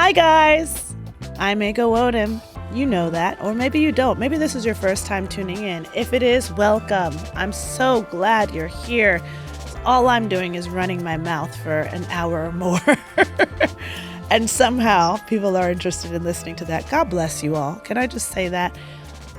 Hi guys, I'm Nwodim. You know that, or maybe you don't. Maybe this is your first time tuning in. If it is, welcome. I'm so glad you're here. All I'm doing is running my mouth for an hour or more. And somehow people are interested in listening to that. God bless you all. Can I just say that?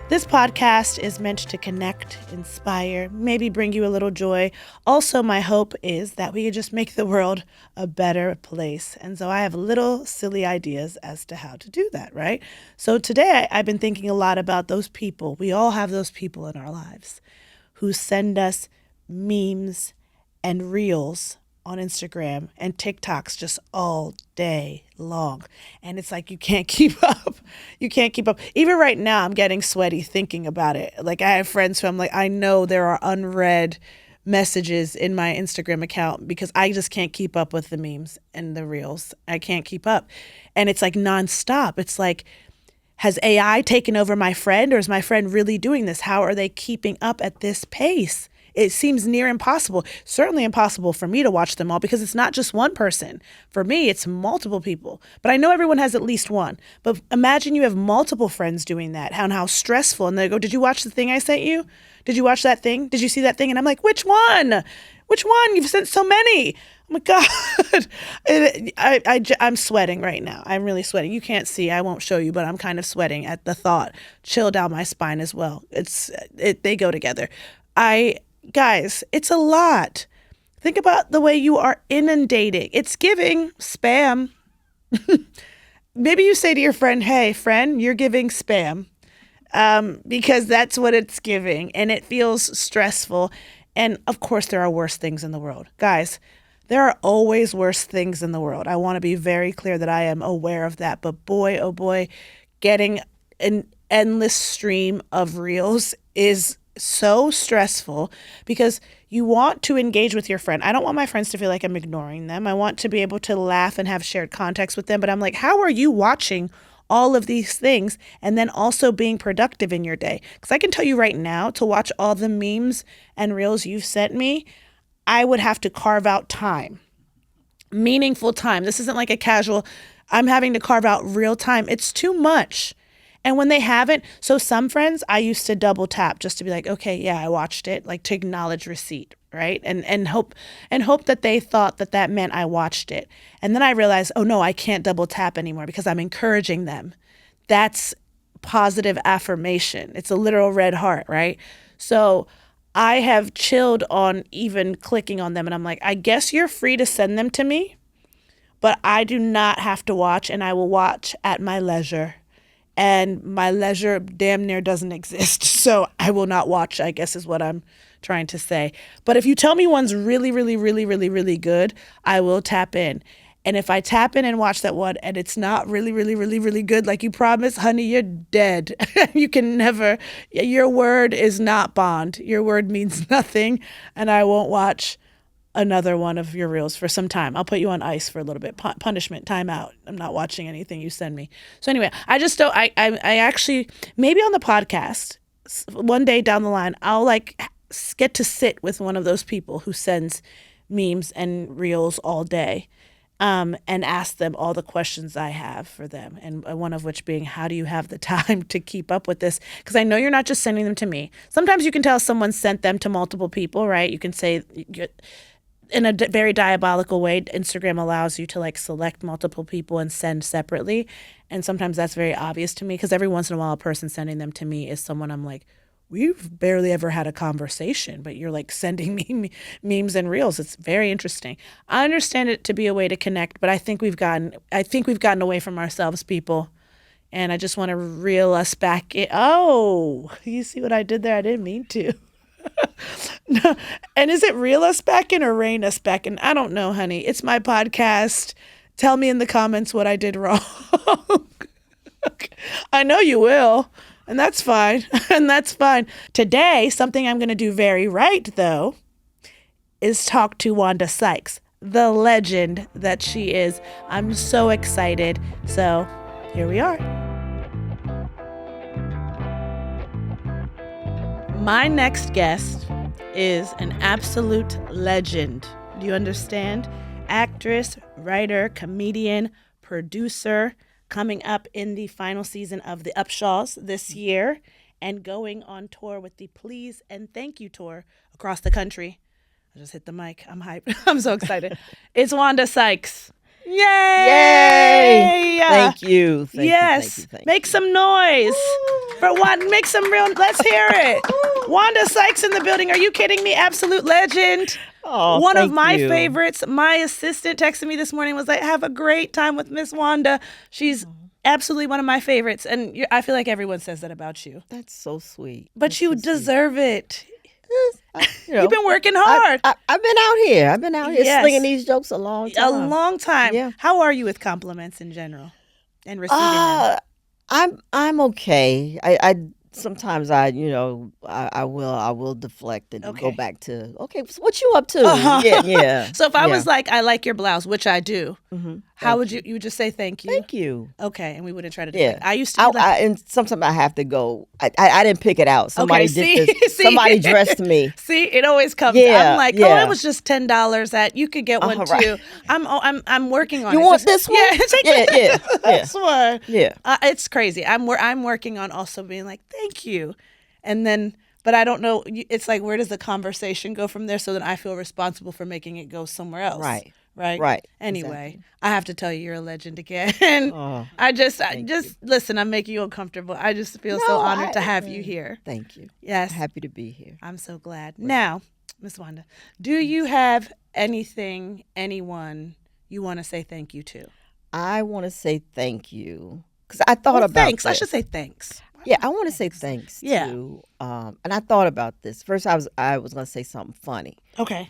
This podcast is meant to connect, inspire, maybe bring you a little joy. Also, my hope is that we can just make the world a better place. And so I have little silly ideas as to how to do that, right? So today I've been thinking a lot about those people. We all have those people in our lives who send us memes and reels on Instagram and TikToks just all day long. And it's like you can't keep up. You can't keep up. Even right now, I'm getting sweaty thinking about it. Like I have friends who I'm like, I know there are unread messages in my Instagram account because I just can't keep up with the memes and the reels. I can't keep up. And it's like nonstop. It's like, has AI taken over my friend, or is my friend really doing this? How are they keeping up at this pace? It seems near impossible, certainly impossible for me to watch them all because it's not just one person. For me, it's multiple people. But I know everyone has at least one. But imagine you have multiple friends doing that, and how stressful. And they go, did you watch the thing I sent you? Did you watch that thing? Did you see that thing? And I'm like, which one? Which one? You've sent so many. Oh my God. I'm sweating right now. I'm really sweating. You can't see. I won't show you, but I'm kind of sweating at the thought. Chill down my spine as well. They go together. Guys, it's a lot. Think about the way you are inundating. It's giving spam. Maybe you say to your friend, hey, friend, you're giving spam, because that's what it's giving. And it feels stressful. And of course, there are worse things in the world. Guys, there are always worse things in the world. I want to be very clear that I am aware of that. But boy, oh boy, getting an endless stream of reels is so stressful because you want to engage with your friend. I don't want my friends to feel like I'm ignoring them. I want to be able to laugh and have shared context with them. But I'm like, how are you watching all of these things and then also being productive in your day? Because I can tell you right now, to watch all the memes and reels you've sent me, I would have to carve out time, meaningful time. This isn't like a casual, I'm having to carve out real time. It's too much. And when they haven't, so some friends I used to double tap just to be like, okay, yeah, I watched it, like to acknowledge receipt, right? And hope that they thought that meant I watched it. And then I realized, oh no, I can't double tap anymore because I'm encouraging them. That's positive affirmation. It's a literal red heart, right? So I have chilled on even clicking on them, and I'm like, I guess you're free to send them to me, but I do not have to watch, and I will watch at my leisure. And my leisure damn near doesn't exist. So I will not watch, I guess is what I'm trying to say. But if you tell me one's really, really, really, really, really good, I will tap in. And if I tap in and watch that one and it's not really, really, really, really good, like you promised, honey, you're dead. You can never, your word is not bond. Your word means nothing. And I won't watch another one of your reels for some time. I'll put you on ice for a little bit. Punishment, time out. I'm not watching anything you send me. So anyway, I just don't, I actually, maybe on the podcast, one day down the line, I'll get to sit with one of those people who sends memes and reels all day, and ask them all the questions I have for them. And one of which being, how do you have the time to keep up with this? Because I know you're not just sending them to me. Sometimes you can tell someone sent them to multiple people, right? You can say, in a very diabolical way, Instagram allows you to select multiple people and send separately. And sometimes that's very obvious to me because every once in a while a person sending them to me is someone I'm like, we've barely ever had a conversation, but you're sending me memes and reels. It's very interesting. I understand it to be a way to connect, but I think we've gotten away from ourselves, people. And I just want to reel us back in. Oh, you see what I did there? I didn't mean to. No. And is it reel us back in or rein us back in? I don't know, honey. It's my podcast. Tell me in the comments what I did wrong. I know you will. And that's fine. And that's fine. Today, something I'm going to do very right, though, is talk to Wanda Sykes, the legend that she is. I'm so excited. So here we are. My next guest is an absolute legend. Do you understand? Actress, writer, comedian, producer, coming up in the final season of The Upshaws this year, and going on tour with the Please and Thank You tour across the country. I just hit the mic. I'm hyped. I'm so excited. It's Wanda Sykes. Yay! Yay! Thank you. Yes. Make some noise for Wanda. Make some real. Let's hear it. Wanda Sykes in the building. Are you kidding me? Absolute legend. Oh, One of my you. favorites. My assistant texted me this morning, was like, have a great time with Miss Wanda. She's absolutely one of my favorites. And I feel like everyone says that about you. That's so sweet. But That's you so deserve it. You know, You've been working hard. I've been out here. I've been out here Yes. slinging these jokes a long time. A long time. Yeah. How are you with compliments in general and receiving them? I'm okay. I sometimes I will deflect and Okay. go back to so what you up to? Yeah. So if I was like, I like your blouse, which I do, how would you would just say thank you? Thank you. Okay, and we wouldn't try to do Yeah. it. I used to be like, and sometimes I have to go. I didn't pick it out. Somebody see? did this. See? Somebody dressed me. see, it always comes. Yeah, I'm like, yeah. it was just $10 at. You could get one Right. too. I'm working on You it. want this one? Yeah, take Yeah. this one. Yeah. It's crazy. I'm working on also being like, thank you, and then. But I don't know. It's like, where does the conversation go from there? So that I feel responsible for making it go somewhere else. Right. Anyway, Exactly. I have to tell you, you're a legend again. Oh, I just you. listen. I'm making you uncomfortable. I just feel so honored to have you here. Thank you. Yes, Happy to be here. I'm so glad. Now, Miss Wanda, do you have anyone you want to say thank you to? I want to say thank you because I thought about thanks. this. I should say thanks. Yeah, I want to say thanks Yeah. to, and I thought about this. First, I was going to say something funny, Okay.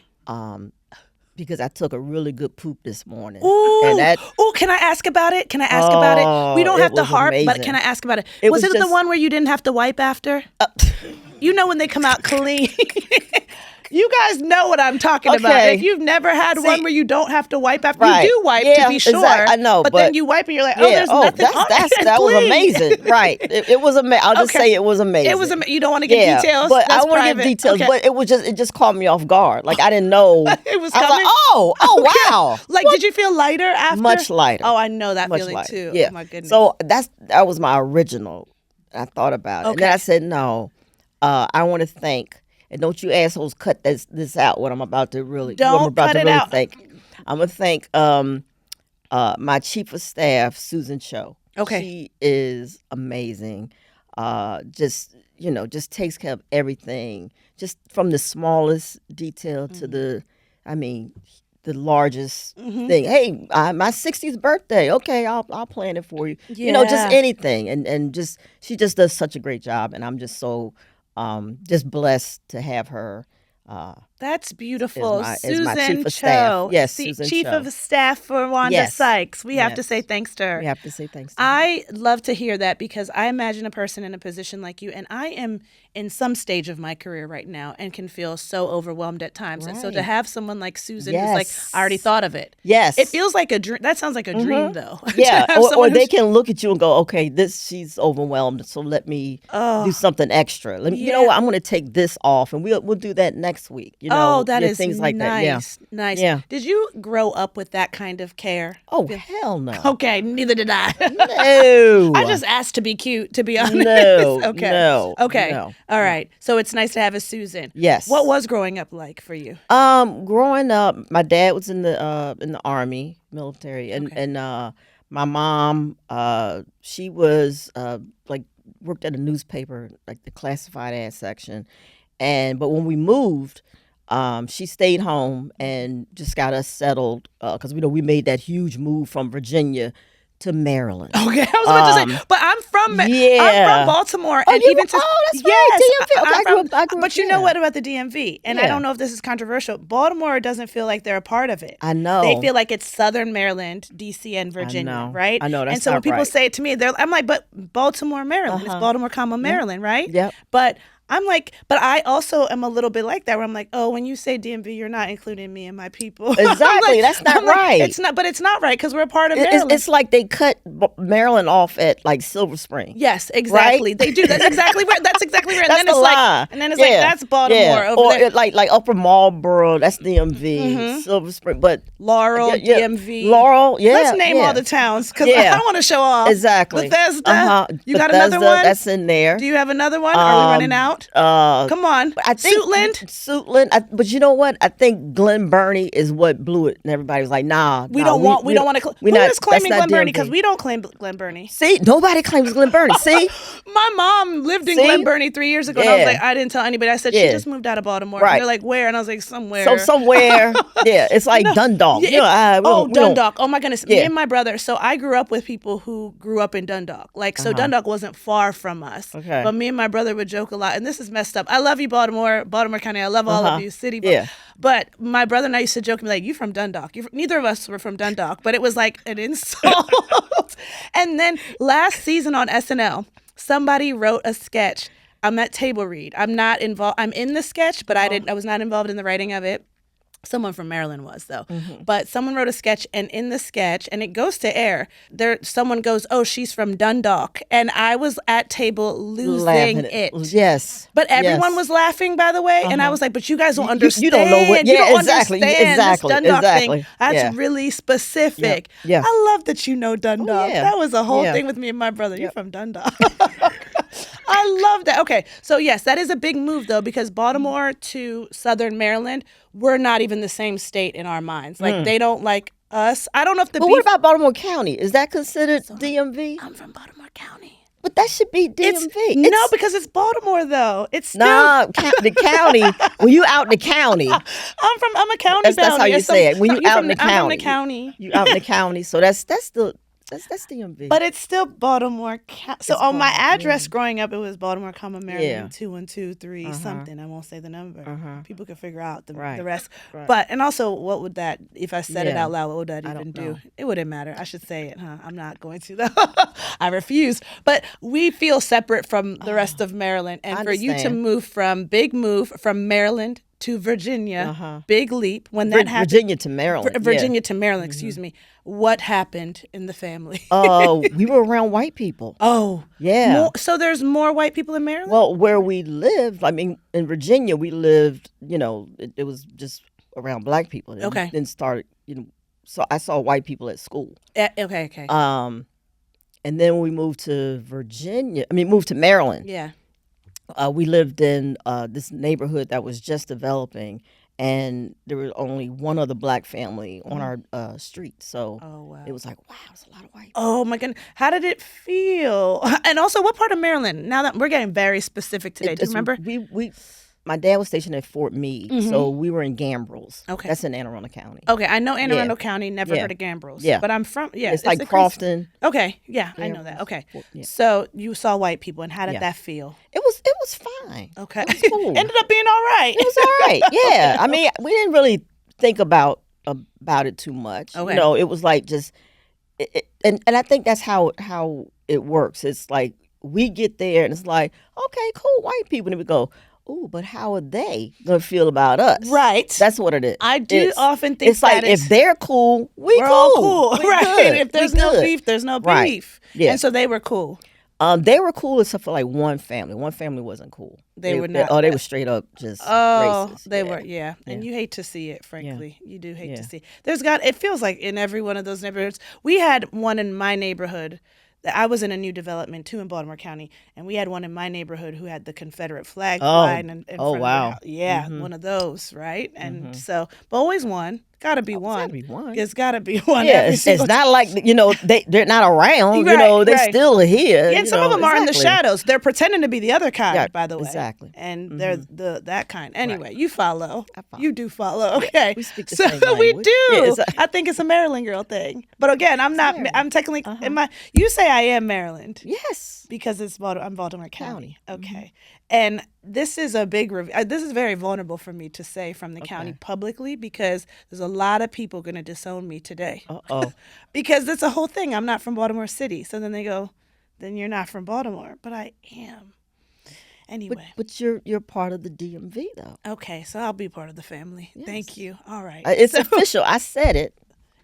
because I took a really good poop this morning. Ooh, And that, can I ask about it? Can I ask about it? We don't it have to was harp, but amazing. can I ask about it? It Was was it the just- one where you didn't have to wipe after? You know when they come out clean. You guys know what I'm talking about. Okay. If you've never had one where you don't have to wipe after, Right. you do wipe Yeah, to be sure. exactly. I know, but but- then you wipe and you're like, there's nothing on it. that was Clean. amazing. Right. It was amazing. I'll just Okay. say it was amazing. It was you don't want to give details. But That's I want to give private. details. Okay. But it just caught me off guard. Like I didn't know. It was I was coming? like, oh wow. Like, did you feel lighter after? Much lighter. Oh, I know that Much feeling lighter. too. Yeah. Oh my goodness. So that was my original. I thought about it. And then I said, no, I want to thank, and don't you assholes cut this out what I'm about to really Don't what I'm about cut to it really out. thank. I'm gonna thank my chief of staff, Susan Cho. Okay. She is amazing. Just takes care of everything, just from the smallest detail to the largest thing. Hey, my 60th birthday. Okay, I'll plan it for you. Just Yeah. anything. And just she just does such a great job, and I'm just so just blessed to have her. That's beautiful. Is my Susan chief of Cho. staff. Yes, Susan Chief Cho. of staff for Wanda Yes. Sykes. We have to Yes. say thanks to her. We have to say thanks to her. I love to hear that because I imagine a person in a position like you, and I am in some stage of my career right now and can feel so overwhelmed at times. And so to Right. have someone like Susan who's like, Yes. I already thought of it. Yes. It feels like a dream. That sounds like a dream, though. To Yeah, have or someone they who's- can look at you and go, okay, she's overwhelmed, so let me do something extra. Let me, you know Yeah. what, I'm going to take this off, and we'll do that next week. That is things like that. Yeah. Nice. Yeah. Did you grow up with that kind of care? Oh hell no. Okay, neither did I. No. I just asked to be cute, to be honest. No, Okay. no, Okay. no. All right. So it's nice to have a Susan. Yes. What was growing up like for you? Growing up, my dad was in the army, military, and my mom, she was worked at a newspaper, like the classified ad section, but when we moved, she stayed home and just got us settled because we made that huge move from Virginia to Maryland. Okay, I was about to say, but I'm from Baltimore, and you- even to that's right, DMV. Okay, I grew up but you know there. what about the DMV? And I Yeah. don't know if this is controversial. Baltimore doesn't feel like they're a part of it. I know. They feel like it's Southern Maryland, DC, and Virginia, know. right? I know, that's and so when not people right. say it to me, I'm like, but Baltimore, Maryland. It's Baltimore, Maryland, right? Yep. But I'm like, but I also am a little bit like that where I'm like, oh, when you say DMV, you're not including me and my people. Exactly. That's not right. It's not, but it's not right because we're a part of It's, Maryland. it's like they cut Maryland off at like Silver Spring. Yes, exactly. Right? They do. That's exactly right. That's exactly right. That's And then the it's lie. like, and then it's like that's Baltimore Yeah. over Or there. like Upper Marlboro, that's DMV, Silver Spring, but Laurel, DMV. Laurel, yeah. Let's name all the towns because I want to show off. Exactly. Bethesda. You got Bethesda, another one? That's in there. Do you have another one? Are we running out? Come on. I think Suitland. But you know what? I think Glen Burnie is what blew it, and everybody was like, "Nah, we don't want to. Who is claiming Glen Burnie? Because we don't claim Glen Burnie. See, nobody claims Glen Burnie. See, my mom lived in Glen Burnie 3 years ago, and I was like, I didn't tell anybody. I said she just moved out of Baltimore. Right. And they're like, where? And I was like, somewhere. So somewhere, it's like Dundalk. Yeah, Dundalk. Oh my goodness. Me and my brother. So I grew up with people who grew up in Dundalk. Like, so Dundalk wasn't far from us. Okay. But me and my brother would joke a lot, and this is messed up. I love you, Baltimore County. I love all of you, city. But my brother and I used to joke and be like, you from Dundalk. Neither of us were from Dundalk, but it was like an insult. And then last season on SNL, somebody wrote a sketch. I'm at table read. I'm not involved. I'm in the sketch, but I was not involved in the writing of it. Someone from Maryland was, though. But someone wrote a sketch, and in the sketch, and it goes to air, someone goes, oh, she's from Dundalk. And I was at table losing it. Yes. But everyone was laughing, by the way. And I was like, but you guys don't understand. You don't know what. You don't exactly. understand Exactly. this Dundalk Exactly. thing. That's really specific. Yeah. I love that you know Dundalk. That was a whole thing with me and my brother. You're from Dundalk. I love that. Okay, so yes, that is a big move though, because Baltimore to Southern Maryland, we're not even the same state in our minds. Like they don't like us. I don't know if the. But what about Baltimore County? Is that considered DMV? I'm from Baltimore County. But that should be DMV. No, because it's Baltimore though. It's still the county. When you out in the county, I'm a county. That's how you say it. When you out in the county, I'm from the county. You out in the county. So that's DMV. But it's still Baltimore. So on my address growing up, it was Baltimore, Maryland, 21223 something. I won't say the number. People can figure out the rest. Right. But and also, what would that? If I said it out loud, what would that even do? It wouldn't matter. I should say it, huh? I'm not going to though. I refuse. But we feel separate from the rest of Maryland, and for you to move from Maryland to Virginia, big leap when that happened. Virginia to Maryland. Virginia to Maryland, excuse me. What happened in the family? We were around white people. Oh. Yeah. So there's more white people in Maryland? Well, where we lived, I mean, in Virginia, we lived, it was just around black people. Okay. Then started, so I saw white people at school. Okay. And then we moved to Maryland. Yeah. We lived in this neighborhood that was just developing, and there was only one other black family on our street. So it was like, wow, it's a lot of white people. Oh, my goodness. How did it feel? And also, what part of Maryland? Now that we're getting very specific today. Do you remember? My dad was stationed at Fort Meade, so we were in Gambrels. Okay. That's in Anne Arundel County. Okay, I know Anne Arundel County, never heard of Gambrels. Yeah. But I'm from, It's like Crofton. Okay, I know that. Okay. So you saw white people, and how did that feel? It was fine. Okay. It was cool. Ended up being all right. It was all right, yeah. I mean, we didn't really think about it too much. Okay. It was like just, and I think that's how it works. It's like we get there, and it's like, okay, cool, white people, and we go, oh, but how are they going to feel about us? Right. That's what it is. I do often think it's like if they're cool, we're all cool. We right. Good. If there's no beef, there's no beef. Right. Yeah. And so they were cool. They were cool except for like one family. One family wasn't cool. They were not. They were straight up just racist. They were, yeah. And you hate to see it, frankly. You do hate to see it. It feels like in every one of those neighborhoods. We had one in my neighborhood. I was in a new development too in Baltimore County, and we had one in my neighborhood who had the Confederate flag flying in front of their house. Yeah, one of those, right? And so, but always one. Gotta be one. It's gotta be one. It's gotta be one. Yeah, it's not like they're not around. They're still here. Yeah, and some of them are in the shadows. They're pretending to be the other kind, by the way. Exactly. And they're that kind. Anyway, you follow. I follow. You do follow. Okay. We speak the same language. We do. Yeah, I think it's a Maryland girl thing. But again, I'm not. I'm technically. You say I am Maryland. Yes. Because I'm Baltimore County. Okay. And this is a big this is very vulnerable for me to say from the county publicly, because there's a lot of people going to disown me today. Because it's a whole thing. I'm not from Baltimore City. So then they go, then you're not from Baltimore. But I am. Anyway. But you're part of the DMV though. Okay, so I'll be part of the family. Thank Yes. you. All right. It's So, official. I said it.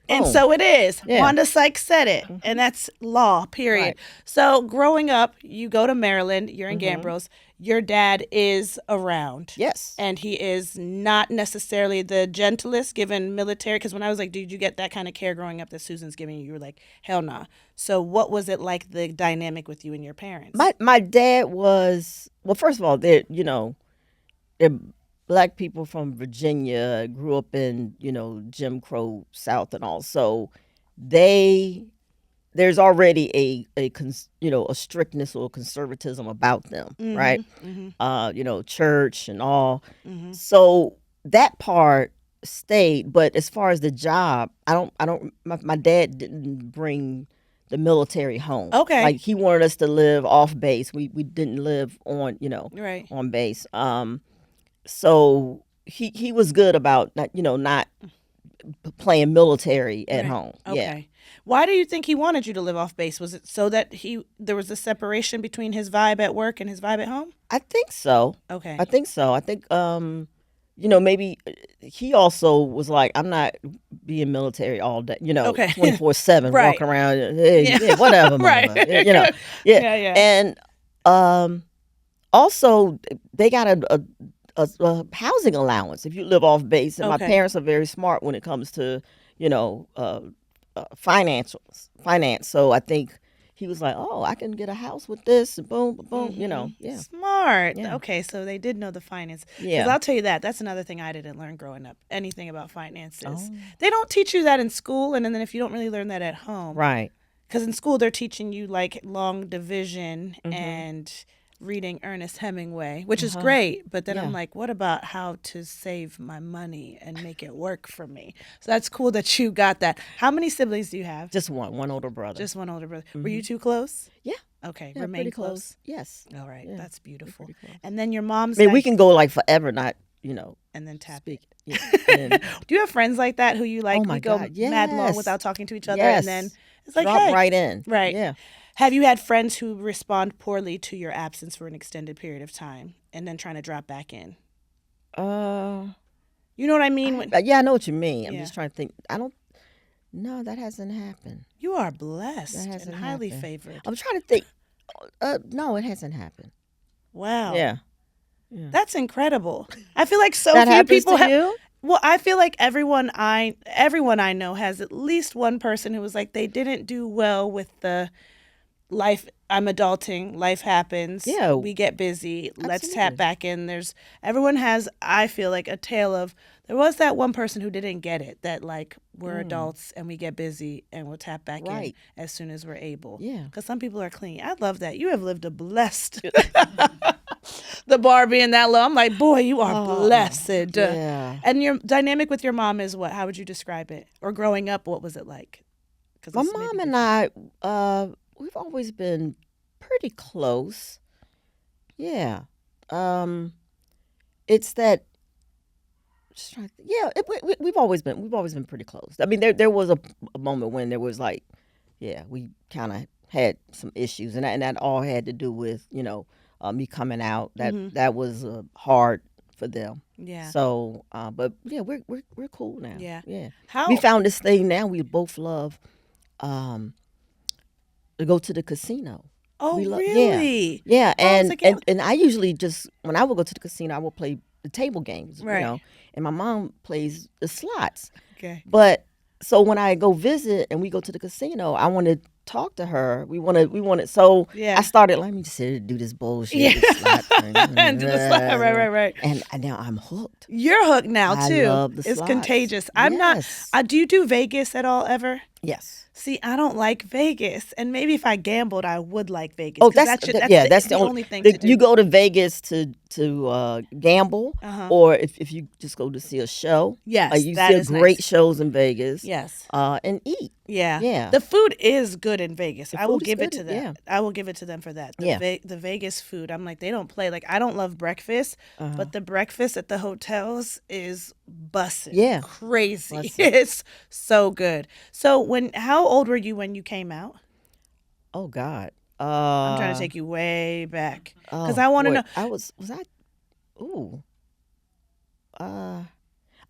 and Boom. so it is. Yeah. Wanda Sykes said it, and that's law, period. Right. So growing up, you go to Maryland, you're in Mm-hmm. Gambros, your dad is around. Yes. And he is not necessarily the gentlest given military. Because when I was like, did you get that kind of care growing up that Susan's giving you? You were like, hell nah. So what was it like, the dynamic with you and your parents? My dad was, well, first of all, they're black people from Virginia, grew up in, Jim Crow South and all. So there's already a strictness or conservatism about them, right? Church and all. So that part stayed, but as far as the job, my dad didn't bring the military home. Okay. Like he wanted us to live off base. We didn't live on, Right. on base. So he was good about not playing military at home. Okay. Yeah. Why do you think he wanted you to live off base? Was it so that there was a separation between his vibe at work and his vibe at home? I think so. Okay. I think so. I think maybe he also was like, I'm not being military all day, Okay. 24/7 Right. walking around, yeah, whatever, Right. mama. Yeah. Yeah. And also they got a housing allowance if you live off base, and my Okay. parents are very smart when it comes to finance. So I think he was like, oh, I can get a house with this, and boom, boom, yeah. Smart. Yeah. Okay, so they did know the finance. Yeah. 'Cause I'll tell you that's another thing I didn't learn growing up. Anything about finances. Oh. They don't teach you that in school, and then if you don't really learn that at home. Right. Because in school they're teaching you like long division Mm-hmm. and reading Ernest Hemingway, which is great. But then I'm Yeah. like, what about how to save my money and make it work for me? So that's cool that you got that. How many siblings do you have? Just one older brother. Just one older brother. Were you two close? Yeah. Okay, Yeah, remain pretty close. Yes. All right, Yeah, that's beautiful. pretty close. And then your mom's. I mean, we side- can go like forever, not and then tap. speak. Yeah. And Do you have friends like that who you like? Oh my we go God, mad long yes. without talking to each other, yes, and then it's like, drop hey, right in. right. Yeah. Have you had friends who respond poorly to your absence for an extended period of time and then trying to drop back in? You know what I mean? Yeah, I know what you mean. I'm Yeah. just trying to think. No, that hasn't happened. You are blessed That and hasn't highly happened. favored. I'm trying to think. No, it hasn't happened. Wow. Yeah. That's incredible. I feel like so That few happens people to you? Well, I feel like everyone I know has at least one person who was like they didn't do well with the life. I'm adulting. Life happens. Yeah. We get busy. Let's tap Absolutely. back in. Everyone has, I feel like, a tale of there was that one person who didn't get it, that like we're adults and we get busy and we'll tap back in Right. as soon as we're able. Yeah. Because some people are clean. I love that. You have lived a blessed the bar being that low. I'm like, boy, you are blessed. yeah. And your dynamic with your mom is what? How would you describe it? Or growing up, what was it like? 'Cause My it's mom maybe and I, we've always been pretty close. Yeah. It's that. Just trying to think. Yeah, we've always been pretty close. I mean, there was a moment when there was like, yeah, we kind of had some issues, and that all had to do with me coming out. That was hard for them. Yeah. So, but yeah, we're cool now. Yeah. Yeah. How? We found this thing now. We both love to go to the casino. Oh, we really? Yeah, How's it going? and I usually just when I would go to the casino, I would play the table games, Right. And my mom plays the slots. Okay. But so when I go visit and we go to the casino, I want to talk to her. We want to. So Yeah. I started. Let me just sit and do this bullshit. Yeah. This slot thing. And do the slot. Right. And now I'm hooked. You're hooked now I too. love the It's slots. contagious. I'm Yes. not. Do you do Vegas at all ever? Yes. See, I don't like Vegas, and maybe if I gambled, I would like Vegas. Oh, 'cause that's that's the only thing to do. You go to Vegas to gamble, Uh-huh. or if you just go to see a show. Yes, you that see is great nice. shows in Vegas. Yes. And eat. Yeah. Yeah. The food is good in Vegas. I will food is give it good, to them. yeah. I will give it to them for that. The, Yeah. the Vegas food. I'm like, they don't play. Like, I don't love breakfast, but the breakfast at the hotels is bussin'. Yeah. Crazy. Bussin'. It's so good. So how old were you when you came out? Oh God. I'm trying to Uh take you way back because oh I want to boy, know. was I ooh. Uh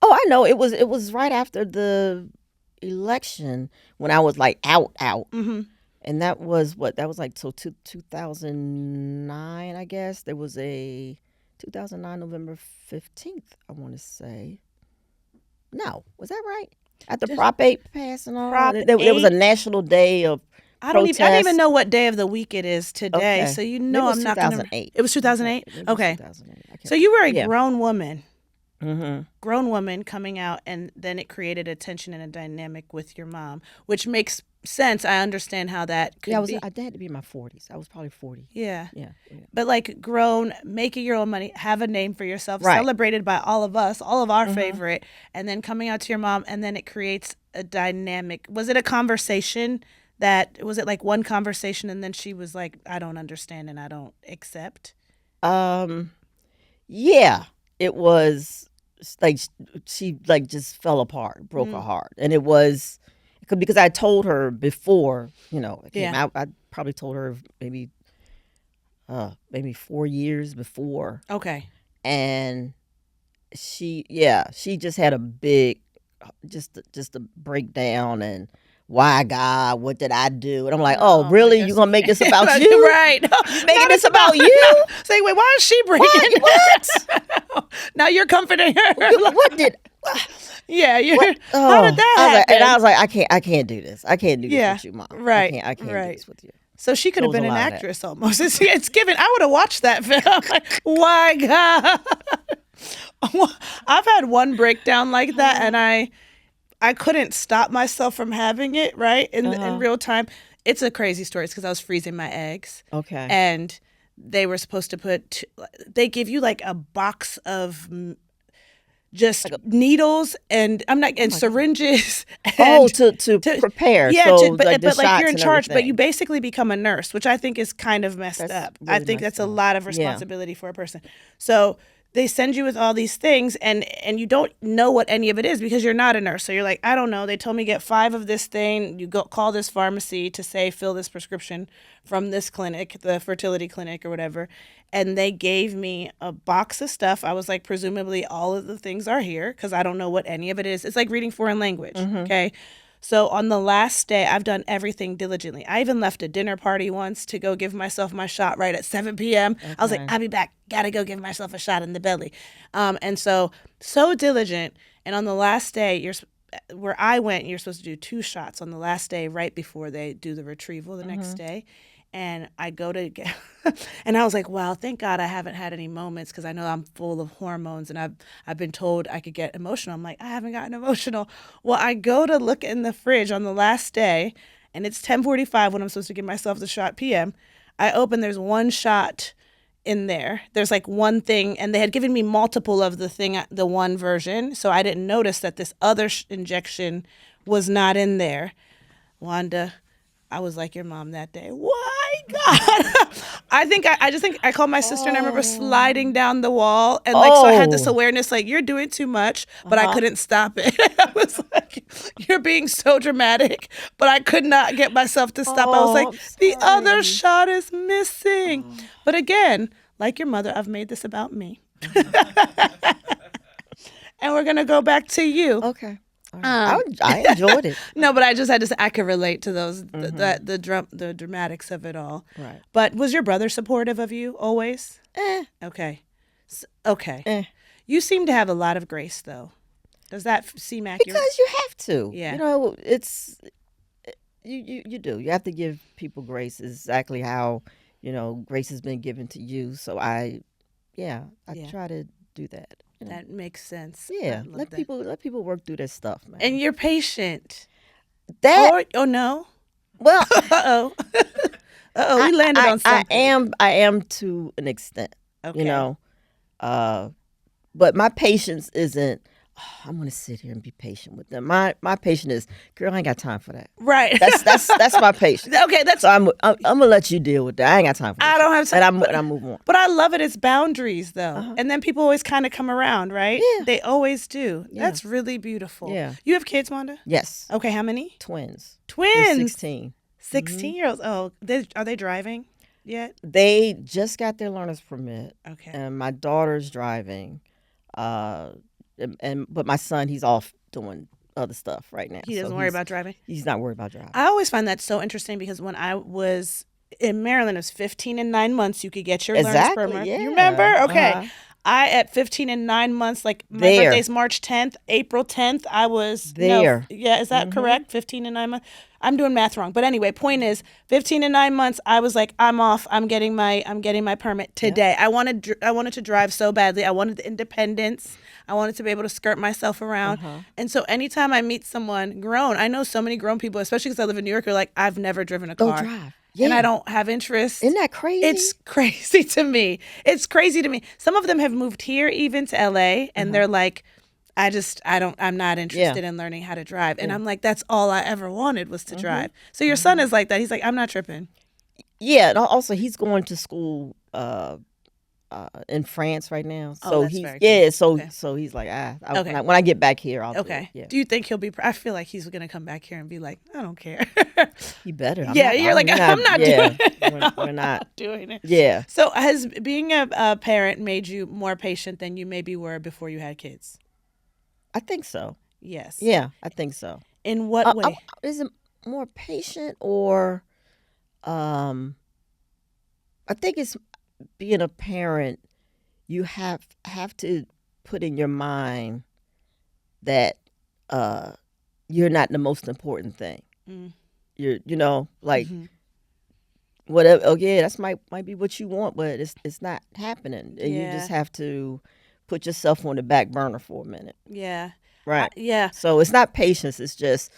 oh, I know. It was right after the election when I was like out. Hmm. And that was what? That was like so 2009, I guess. There was a 2009 November 15th, I want to say. No, was that right? At the Just Prop 8 pass and all, Prop there was a 8. national day of I don't even protest. know what day of the week it is today. Okay. So you Maybe it know was I'm not gonna. 2008. It was Okay. 2008. Maybe it was Okay. 2008. I So can't. you were a Yeah. grown woman, Mm-hmm. coming out, and then it created a tension and a dynamic with your mom, which makes sense. I understand how that Yeah, could be. I had to be in my 40s. I was probably 40. Yeah. Yeah. Yeah. But like grown, making your own money, have a name for yourself, Right. celebrated by all of us, all of our Mm-hmm. favorite, and then coming out to your mom, and then it creates a dynamic. Was it a conversation that was it like one conversation, and then she was like, I don't understand and I don't accept? Um. Yeah, it was like she like just fell apart, broke her Mm, heart, and it was because I told her before, it came yeah. out. I probably told her maybe 4 years before, Okay. and she just had a big just a breakdown and why God, what did I do? And I'm like, oh Oh my really? You gosh. gonna make this about you? Right. You making Not this about about you? say, wait, why is she breaking What? down? Now you're comforting her. What did? Yeah, you're What? how did Oh, that I was like, and I happen? was like, I can't do this. I can't do this Yeah. with you, Mom. Right. I can't do Right. this with you. So she could There have was a been an lot of that. actress almost. It's given. I would have watched that film. Like, why God? I've had one breakdown like that, and I couldn't stop myself from having it. Right in Uh-huh. real time. It's a crazy story. It's because I was freezing my eggs, Okay. and they were supposed to put. They give you like a box of just Like a, needles and I'm not oh and my God. syringes Oh, and to prepare. yeah, So but like the like you're shots in and charge, but you everything. basically become a nurse, which I think is kind of messed That's up. I really think that's messed a up. lot of Yeah. responsibility for a person. So they send you with all these things and you don't know what any of it is because you're not a nurse. So you're like, I don't know. They told me get 5 of this thing. You go call this pharmacy to say fill this prescription from this clinic, the fertility clinic or whatever. And they gave me a box of stuff. I was like, presumably all of the things are here because I don't know what any of it is. It's like reading foreign language. Mm-hmm. Okay. So on the last day, I've done everything diligently. I even left a dinner party once to go give myself my shot right at 7 p.m. I was like, Okay. I'll be back. Gotta go give myself a shot in the belly. And so diligent. And on the last day, where I went, you're supposed to do 2 shots on the last day right before they do the retrieval the next day. And I go to get, and I was like, wow, thank God I haven't had any moments because I know I'm full of hormones and I've been told I could get emotional. I'm like, I haven't gotten emotional. Well, I go to look in the fridge on the last day, and it's 10:45 when I'm supposed to give myself the shot p.m. I open, there's 1 shot in there. There's like one thing, and they had given me multiple of the one version, so I didn't notice that this other injection was not in there. Wanda, I was like your mom that day. Why, God? I just think I called my sister and I remember Oh. sliding down the wall and like so I had this Oh. awareness like you're doing too much, but I Uh-huh. couldn't stop it. I was like, you're being so dramatic, but I could not get myself to stop. I was like, Oh, I'm the other sorry. shot is missing. Oh. But again, like your mother, I've made this about me. And we're gonna go back to you. Okay. All right. Um, I enjoyed it. No, but I just had to say I could relate to those Mm-hmm. the dramatics of it all. Right. But was your brother supportive of you always? Eh. Okay, okay. Eh. You seem to have a lot of grace, though. Does that seem accurate? Because you have to. Yeah. It's you do. You have to give people grace exactly how, grace has been given to you. So I Yeah. try to do that. That makes sense. Yeah. I love Let that. people work through their stuff, man. And you're patient. that Oh no. well, Uh-oh. Uh-oh, we landed on something. I am to an extent, Okay. but my patience isn't. Oh, I'm gonna sit here and be patient with them. My patience is, girl, I ain't got time for that. Right. That's my patience. Okay, that's So I'm gonna let you deal with that. I ain't got time for that. I don't have shit. time. And I move on. But I love it. It's boundaries, though. Uh-huh. And then people always kind of come around, right? Yeah. They always do. Yeah. That's really beautiful. Yeah. You have kids, Wanda? Yes. Okay, how many? Twins. They're Twins. 16. Mm-hmm. 16-year-olds. Oh, are they driving yet? They just got their learner's permit, Okay. and my daughter's driving. Uh, but my son, he's off doing other stuff right now, He so doesn't worry about driving. he's not worried about driving. I always find that so interesting because when I was in Maryland, it was 15 and 9 months you could get your learner's Exactly. permit. You Yeah. remember? Uh Okay. huh. I at 15 and 9 months, like my There. birthday's March 10th, April 10th. I was There. yeah, is that Mm-hmm. correct? 15 and 9 months. I'm doing math wrong, but anyway, point is, 15 and 9 months. I was like, I'm off. I'm getting my permit Yep. today. I wanted to drive so badly. I wanted the independence. I wanted to be able to skirt myself Uh around. huh. And so anytime I meet someone grown, I know so many grown people, especially because I live in New York, are like, I've never driven a Don't car drive. and I Yeah. don't have interest. Isn't that It's crazy? crazy to me. It's crazy to me. Some of them have moved here even to LA Uh and huh. they're like, I'm not Yeah. interested in learning how to drive. And Yeah. I'm like, that's all I ever wanted was to Mm-hmm. drive. So your son Mm-hmm. is like that. He's like, I'm not tripping. Yeah. And also, he's going to school. In France right now. Oh, So that's he's very cool. yeah. So Okay. so he's like when Okay. I get back here, I'll do it. Okay. Yeah. Do you think he'll be, I feel like he's going to come back here and be like, I don't care. He better. I'm Yeah. not. You're like, We're I'm not. not Yeah. doing it. We're I'm not. not doing it. Yeah. So has being a parent made you more patient than you maybe were before you had kids? I think so. Yes. Yeah. I think so. In what way? Is it more patient or um? I think it's being a parent. You have to put in your mind that uh you're not the most important thing. Mm. Like Hmm. whatever. Oh yeah, that's might be what you want, but it's not happening, and you just Yeah. have to put yourself on the back burner for a minute, Yeah. right? Yeah. So it's not patience. It's just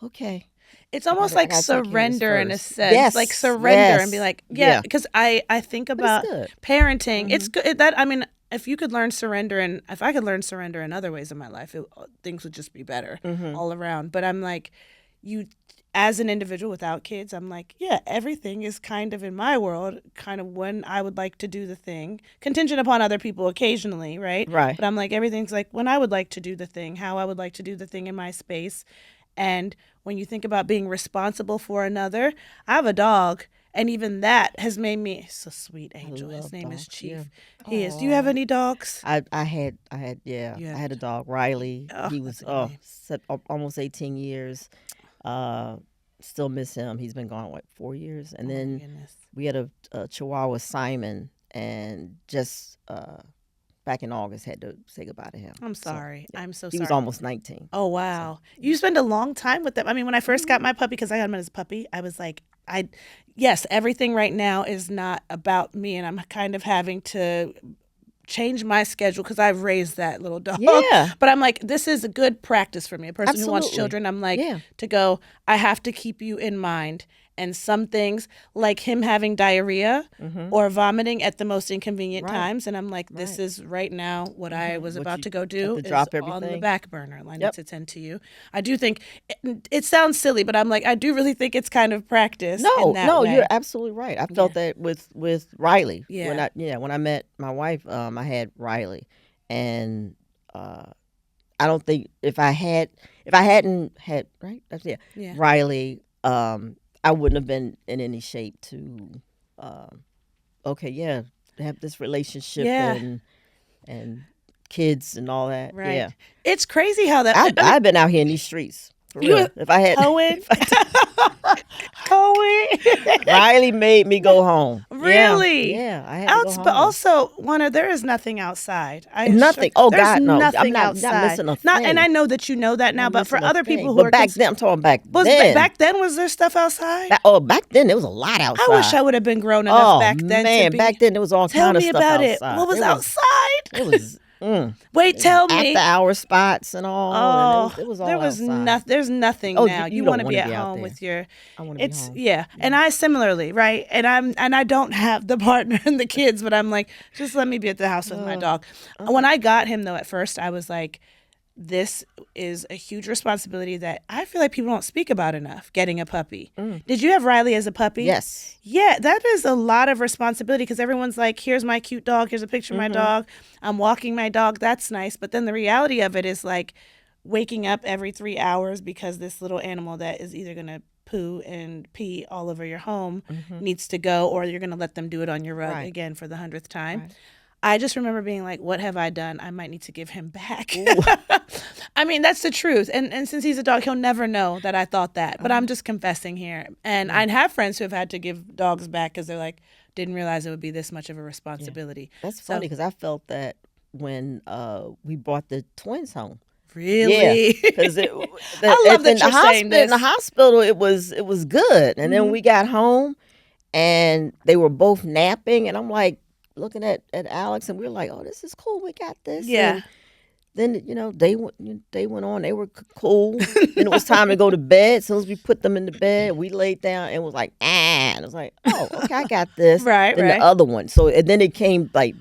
okay. It's I almost gotta I like gotta take care of this surrender in a first. sense, like Yes, surrender and be yes, like, yeah, yeah. because I think But it's about good. parenting. Hmm. It's good that I mean, if you could learn surrender and if I could learn surrender in other ways in my life, things would just be better Hmm. all around. But I'm like, you as an individual without kids, I'm like, yeah, everything is kind of in my world, kind of when I would like to do the thing, contingent upon other people occasionally, right? Right. But I'm like, everything's like when I would like to do the thing, how I would like to do the thing in my space. And when you think about being responsible for another, I have a dog, and even that has made me so sweet I angel. His love name is dogs. Yeah. Chief. He is. Do you have Oh. any dogs? I had yeah. You I have. had a dog, Riley. Oh, He that's was a good name. almost 18 years. Uh, Still miss him. He's been gone what 4 years, and Oh my then goodness. we had a Chihuahua, Simon, and just back in August had to say goodbye to him. I'm So sorry. yeah, I'm so he was sorry. almost 19. Oh So wow. You spend a long time with them. I mean, when I first got my puppy, because I got him as a puppy, I was like, yes, everything right now is not about me, and I'm kind of having to change my schedule because I've raised that little dog. yeah, But I'm like, this is a good practice for me. A person who wants absolutely. children, I'm like, Yeah. to go, I have to keep you in mind. And some things, like him having diarrhea Mm-hmm. or vomiting at the most inconvenient Right. times. And I'm like, this Right. is right now what I was What about you to go have do to is drop on the everything. back burner. I need Yep. to tend to you. I do think it sounds silly, but I'm like, I do really think it's kind of practice in that No, way. you're absolutely right. I felt that with Riley Yeah. when I met my wife. I had Riley, and I don't think if I hadn't had right, Yeah. Riley, I wouldn't have been in any shape to, okay, yeah, have this relationship Yeah. and kids and all that. Right. Yeah, It's crazy how that. I've been out here in these streets for You real. If I had, Cohen? Riley made me go home. Really? Yeah, I had to go home. But also, Wanda, there is nothing outside. Nothing. Oh there's God, no! nothing I'm not outside. missing a Not, thing. and I know that you know that now. Not But for missing a other thing. people who but are back then, I'm talking back then. back then, was there stuff outside? Back then there was a lot outside. I wish I would have been grown enough back then. Man, to be, back then there was all tell kind of me stuff about outside. it. What was It outside? It was. Wait, tell me. After hour spots and all. Oh, and it was all there was outside. nothing. There's nothing Oh, now. you You don't want to wanna be at be out home there. with your. I want to be It's home. yeah, and I similarly right, and I don't have the partner and the kids, but I'm like, just let me be at the house with my dog. When I got him though, at first I was like, this is a huge responsibility that I feel like people don't speak about enough. Getting a puppy. Did you have Riley as a puppy? Yes. Yeah, that is a lot of responsibility because everyone's like, here's my cute dog, here's a picture of my dog, I'm walking my dog, that's nice. But then the reality of it is like waking up every 3 hours because this little animal that is either going to poo and pee all over your home Mm-hmm. needs to go, or you're going to let them do it on your rug Right. again for the 100th time. Right. I just remember being like, what have I done? I might need to give him back. Ooh. I mean, that's the truth. And since he's a dog, he'll never know that I thought that. But I'm just confessing here. And I have friends who have had to give dogs back because they're like, didn't realize it would be this much of a responsibility. That's So- funny because I felt that when we brought the twins home. Really? Because I love that in you're the saying this. In the hospital, it was good, and then we got home, and they were both napping, and I'm like looking at Alex, and we were like, "Oh, this is cool. We got this." Yeah. And then they went on. They were cool. Then it was time to go to bed. As soon as we put them in the bed, we laid down and was like, and I was like, "Oh, okay, I got this." Right, Then right. the other one. So and then it came like.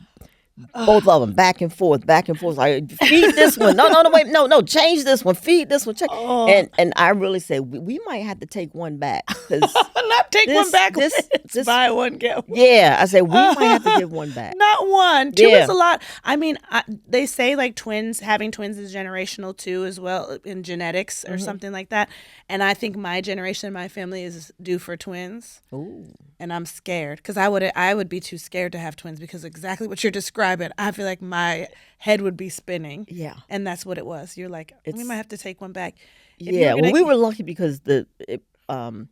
Both of them back and forth. Like, feed this one. No, wait, no, change this one. Feed this one. Change. Oh. And I really said we might have to take one back because Not take one back. this- Buy one, get one. yeah, I said we might have to give one back. Not one. Two Yeah. is a lot. I mean, they say like having twins is generational too, as well in genetics or something like that. And I think my generation in my family is due for twins. Ooh. And I'm scared because I would be too scared to have twins because exactly what you're describing. I feel like my head would be spinning. Yeah. And that's what it was. You're like, we It's- might have to take one back. If Yeah. you're Well, gonna- we were lucky because I'm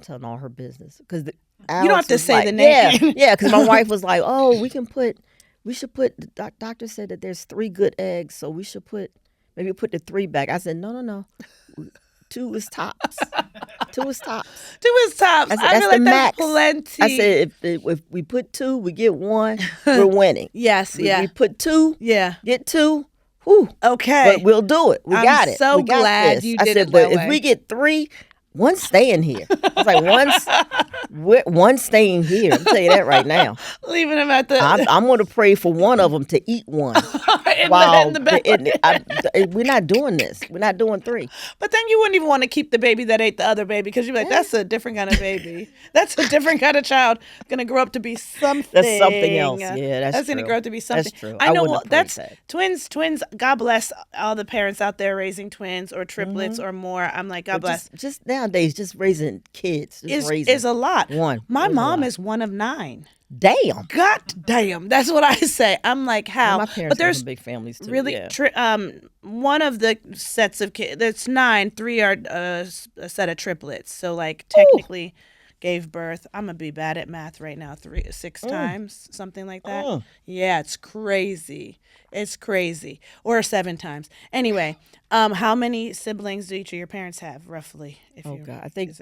telling all her business because You don't have to say the name. Yeah, because my wife was like, "Oh, we should put." The doctor said that there's 3 good eggs, so we should maybe put the 3 back. I said, no. 2 is tops. 2 is tops. 2 is tops. I said, I that's feel like the that's max. plenty. I said, if we put 2, we get 1, we're winning. yes, yeah. We put 2, Yeah. get 2, whew. Okay. But we'll do it. We I'm got it. so We got glad this. you I did said, it but that if way. we get 3, one's staying here. I was like, one's staying here. I'll tell you that right now. Leaving him at the I'm going to pray for one of them to eat one. in the back. We're not doing this. We're not doing 3. But then you wouldn't even want to keep the baby that ate the other baby because you're like, that's a different kind of baby. That's a different kind of child. Gonna grow up to be something. That's something else. Yeah, that's gonna true. grow up to be something. That's true. I I know. wouldn't have That's prayed that. twins. God bless all the parents out there raising twins or triplets or more. I'm like, God But bless. just nowadays, just raising kids Is a lot. one. My Is a mom lot. is one of 9. Damn. God damn, that's what I say. I'm like, how? My parents But have there's some big families too. really yeah. one of the sets of kids. There's 9. 3 are a set of triplets. So like technically gave birth. I'm gonna be bad at math right now. 6 times, something like that. Yeah, it's crazy. It's crazy. Or 7 times. Anyway, how many siblings do each of your parents have roughly? Oh God, I think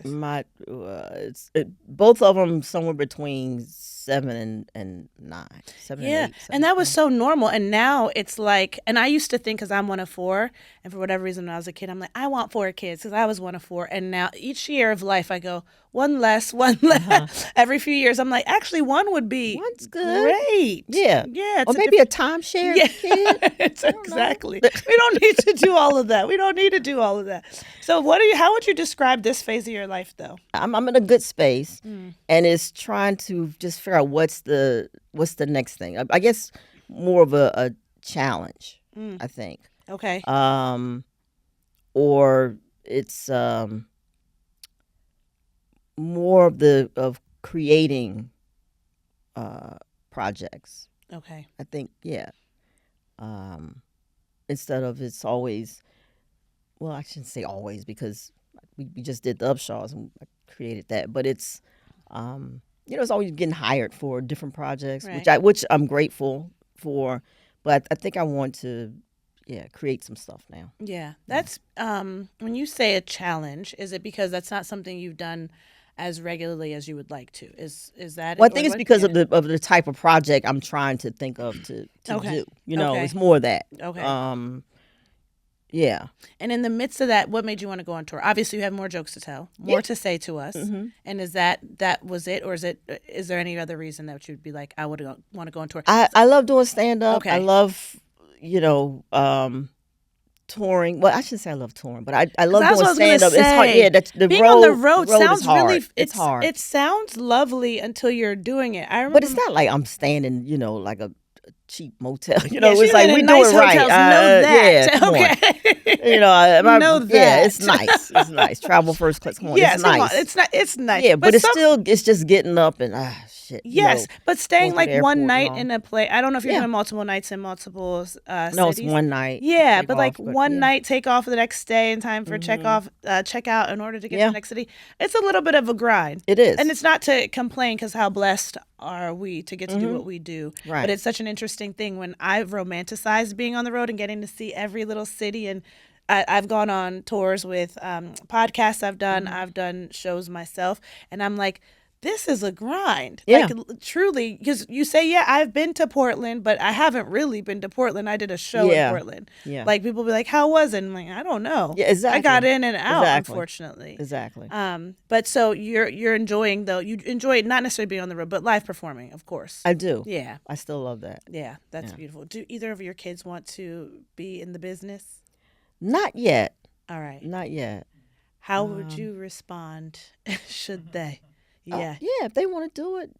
both of them somewhere between 7 and 9. 7 Yeah, and 8. and that was so normal. And now it's like, and I used to think because I'm one of 4, and for whatever reason when I was a kid, I'm like, I want 4 kids because I was one of 4. And now each year of life, I go, one less. Every few years, I'm like, actually, 1 would be One's good. Great. Yeah. Yeah. Or maybe a timeshare kid. It's exactly. We don't need to do all of that. We don't need to do all of that. So how would you describe this phase of your life though? I'm in a good space, and it's trying to just figure out what's the next thing. I guess more of a challenge. I think. Okay. Or it's more of creating projects. Okay. I think, yeah. Instead of it's always, well, I shouldn't say always because we just did the Upshaws and I created that, but it's, it's always getting hired for different projects, Right. which I'm grateful for, but I think I want to, create some stuff now. Yeah. That's when you say a challenge, is it because that's not something you've done as regularly as you would like to? Is that Well, it? I think Or it's what? because Yeah. of the type of project I'm trying to think of to Okay. do. Okay. It's more of that. Okay. Yeah. And in the midst of that, what made you want to go on tour? Obviously, you have more jokes to tell, more to say to us. And is that was it, or is there any other reason that you'd be like, I would want to go on tour? I love doing stand up. Okay. I love, touring. Well, I shouldn't say I love touring, but I love That's what I doing was gonna stand up. It's hard. say. Yeah, that's the Being road. on the road sounds is hard. really. It's hard. It sounds lovely until you're doing it. I remember. But it's not like I'm standing, like a cheap motel. Yeah, It's she's like in we do nice it right. hotels. Know that. Yeah, come on. Okay. Know that. Yeah, it's nice. It's nice. Travel first class. Come on, Yes, it's come on. nice. It's nice. Yeah, but it's just getting up and shit. Yes, but staying going to like the one airport and night all. in a place. I don't know if you're Yeah. doing multiple nights in multiple No, it's cities. one night. Yeah, take but like off, one yeah. night, take off the next day in time for check out in order to get to Yeah. the next city. It's a little bit of a grind. It is. And it's not to complain because how blessed are we to get to do what we do. Right. But it's such an interesting thing when I've romanticized being on the road and getting to see every little city. And I've gone on tours with podcasts I've done. I've done shows myself. And I'm like, this is a grind. Yeah. Like, truly, because you say, yeah, I've been to Portland, but I haven't really been to Portland. I did a show in Portland. Yeah. Like, people be like, how was it? I'm like, I don't know. Yeah, exactly. I got in and out, Exactly. unfortunately. Exactly. But so you're enjoying, though, you enjoy not necessarily being on the road, but live performing, of course. I do. Yeah. I still love that. Yeah, that's beautiful. Do either of your kids want to be in the business? Not yet. All right. Not yet. How would you respond should they? Yeah. Yeah, if they want to do it,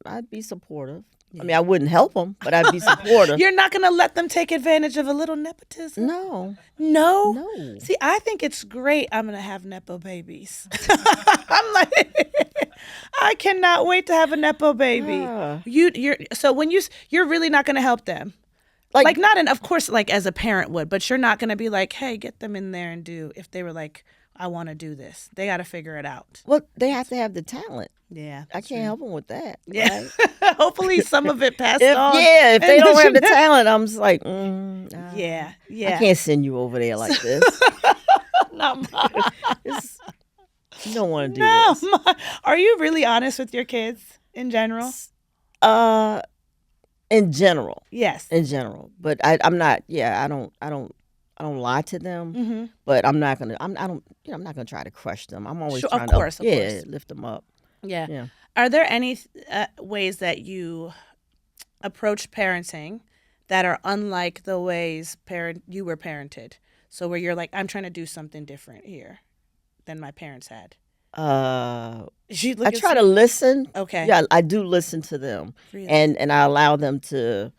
I'd be supportive. I mean, I wouldn't help them, but I'd be supportive. You're not going to let them take advantage of a little nepotism? No. No? No. See, I think it's great I'm going to have Nepo babies. I'm like, I cannot wait to have a Nepo baby. So when you're really not going to help them. Like not in, of course, like as a parent would, but you're not going to be like, hey, get them in there and do, if they were like, I want to do this. They got to figure it out. Well, they have to have the talent. Yeah. I can't help them with that. Yeah. Right? Hopefully some of it passed on. Yeah, if they don't have the talent, I'm just like, Yeah. I can't send you over there like this. Not mine. You don't want to do this. Are you really honest with your kids in general? In general. Yes. In general. But I'm not, I don't lie to them, but I'm not gonna. I'm not gonna try to crush them. I'm always trying of course. to lift them up. Yeah. Are there any ways that you approach parenting that are unlike the ways you were parented? So where you're like, I'm trying to do something different here than my parents had. I try to listen. Okay. Yeah, I do listen to them, Really? and I allow them to.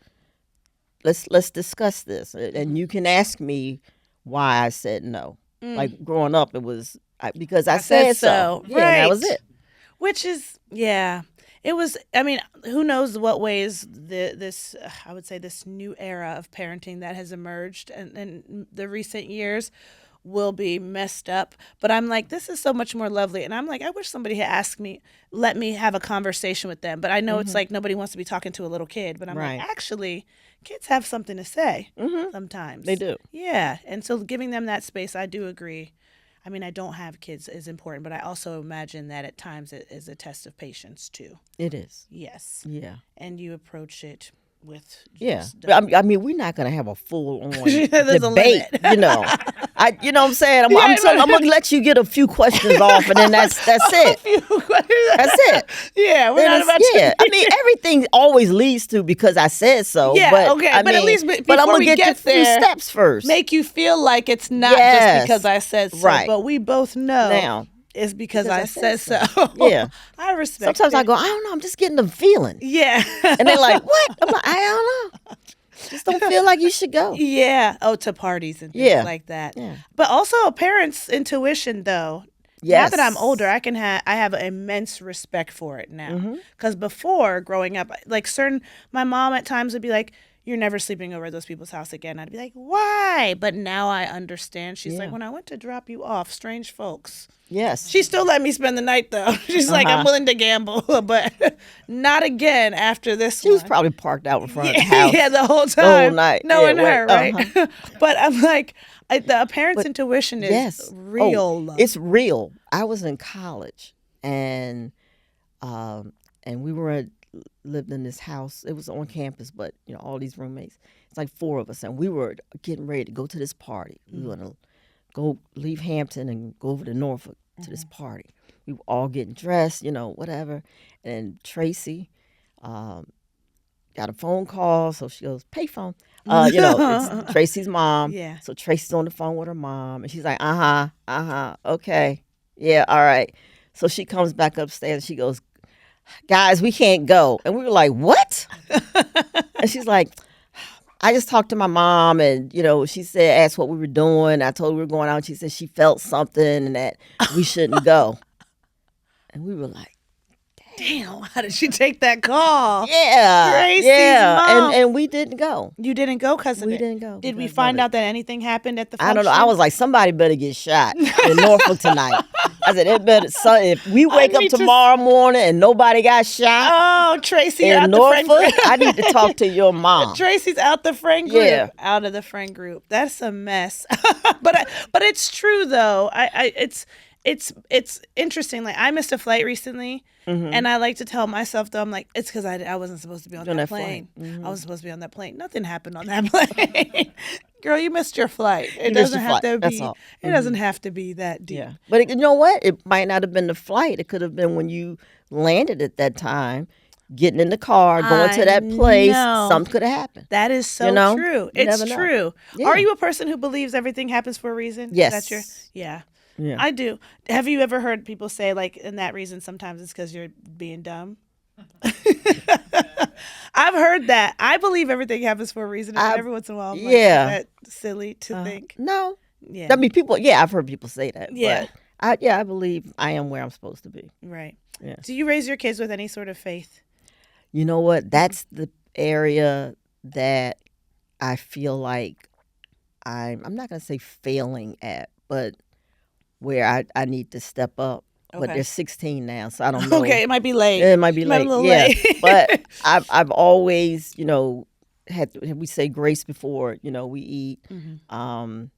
Let's discuss this, and you can ask me why I said no. Like growing up, it was because I said so. Yeah, right. That was it. Which is, it was. I mean, who knows what ways this I would say this new era of parenting that has emerged in the recent years will be messed up. But I'm like, this is so much more lovely. And I'm like, I wish somebody had asked me, let me have a conversation with them. But I know it's like nobody wants to be talking to a little kid. But I'm like, actually, kids have something to say sometimes. They do. Yeah. And so giving them that space, I do agree. I mean, I don't have kids is important, but I also imagine that at times it is a test of patience too. It is. Yes. Yeah. And you approach it with but I mean, we're not gonna have a full on debate. You know what I'm saying. I'm gonna let you get a few questions off, and then that's it. That's it. Yeah, we're not about to. I mean, everything always leads to because I said so. Yeah, but, okay, but at least but I'm gonna get the few steps first. Make you feel like it's not just because I said so, right. but we both know now. It's because I said so. Yeah. I respect Sometimes it. I go, I don't know, I'm just getting the feeling. Yeah. And they're like, what? I'm like, I don't know. Just don't feel like you should go. Yeah. Oh, to parties and things like that. Yeah. But also a parent's intuition, though. Yes. Now that I'm older, I have immense respect for it now. Because before, growing up, like my mom at times would be like, you're never sleeping over at those people's house again. I'd be like, why? But now I understand. She's like, when I went to drop you off, strange folks. Yes. She still let me spend the night, though. She's like, I'm willing to gamble, but not again after this She was probably parked out in front of the house. Yeah, the whole time. The whole night. Knowing her, right? But I'm like, the parent's intuition is real. It's real. I was in college, and we lived in this house. It was on campus, but all these roommates. It's like 4 of us, and we were getting ready to go to this party. We were gonna go leave Hampton and go over to Norfolk to this party. We were all getting dressed, whatever. And Tracy got a phone call, so she goes, payphone. It's Tracy's mom. Yeah. So Tracy's on the phone with her mom, and she's like, okay, yeah, all right. So she comes back upstairs, and she goes, guys, we can't go. And we were like, what? And she's like, I just talked to my mom, and she asked what we were doing. I told her we were going out. She said she felt something and that we shouldn't go. And we were like, damn, how did she take that call? Yeah, Gracie's yeah, mom. and we didn't go. You didn't go because of it? We didn't go. Did we because find of it. out that anything happened at the function? I don't know. I was like, somebody better get shot in Norfolk tonight. I said, it better. If we wake up tomorrow morning and nobody got shot, oh, Tracy, you're in out Norfolk, the friend group. I need to talk to your mom. Tracy's out the friend group. Yeah. Out of the friend group. That's a mess. but it's true though. It's interesting. Like, I missed a flight recently, and I like to tell myself though, I'm like, it's because I wasn't supposed to be on that plane. I was supposed to be on that plane. Nothing happened on that plane. Girl, you missed your flight. It doesn't have to be. That's all. It doesn't have to be that deep. Yeah, but you know what? It might not have been the flight. It could have been when you landed at that time, getting in the car, going to that place. Something could have happened. That is so true. It's true. Yeah. Are you a person who believes everything happens for a reason? Yes. Yeah. Yeah. I do. Have you ever heard people say, like, and that reason sometimes it's because you're being dumb? I've heard that. I believe everything happens for a reason. And every once in a while, I'm like, is that silly to think? No. Yeah. I mean, people. Yeah, I've heard people say that. Yeah. But I believe I am where I'm supposed to be. Right. Yeah. Do you raise your kids with any sort of faith? You know what? That's the area that I feel like I'm not going to say failing at, but where I need to step up. Okay. But they're 16 now, so I don't know. Okay, it might be late. It might be late. Late. But I've always, had we say grace before, we eat, and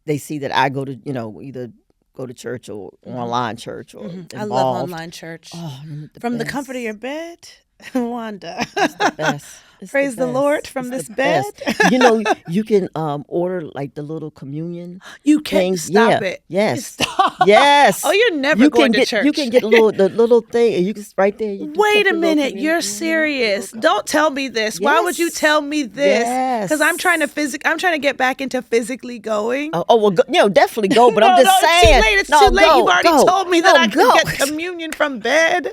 they see that I go to, either go to church or online church or involved. I love online church. Oh, From the comfort of your bed, Wanda. It's the best. Praise the Lord from this bed. You can order like the little communion. You can stop it. Yes. Stop. Yes. Oh, you're never going to church. You can get the little thing, and you can right there. Wait a minute, you're serious? Don't tell me this. Yes. Why would you tell me this? Because I'm trying to get back into physically going. Well, definitely go. But I'm just saying, it's too late. You've already told me that I can get communion from bed,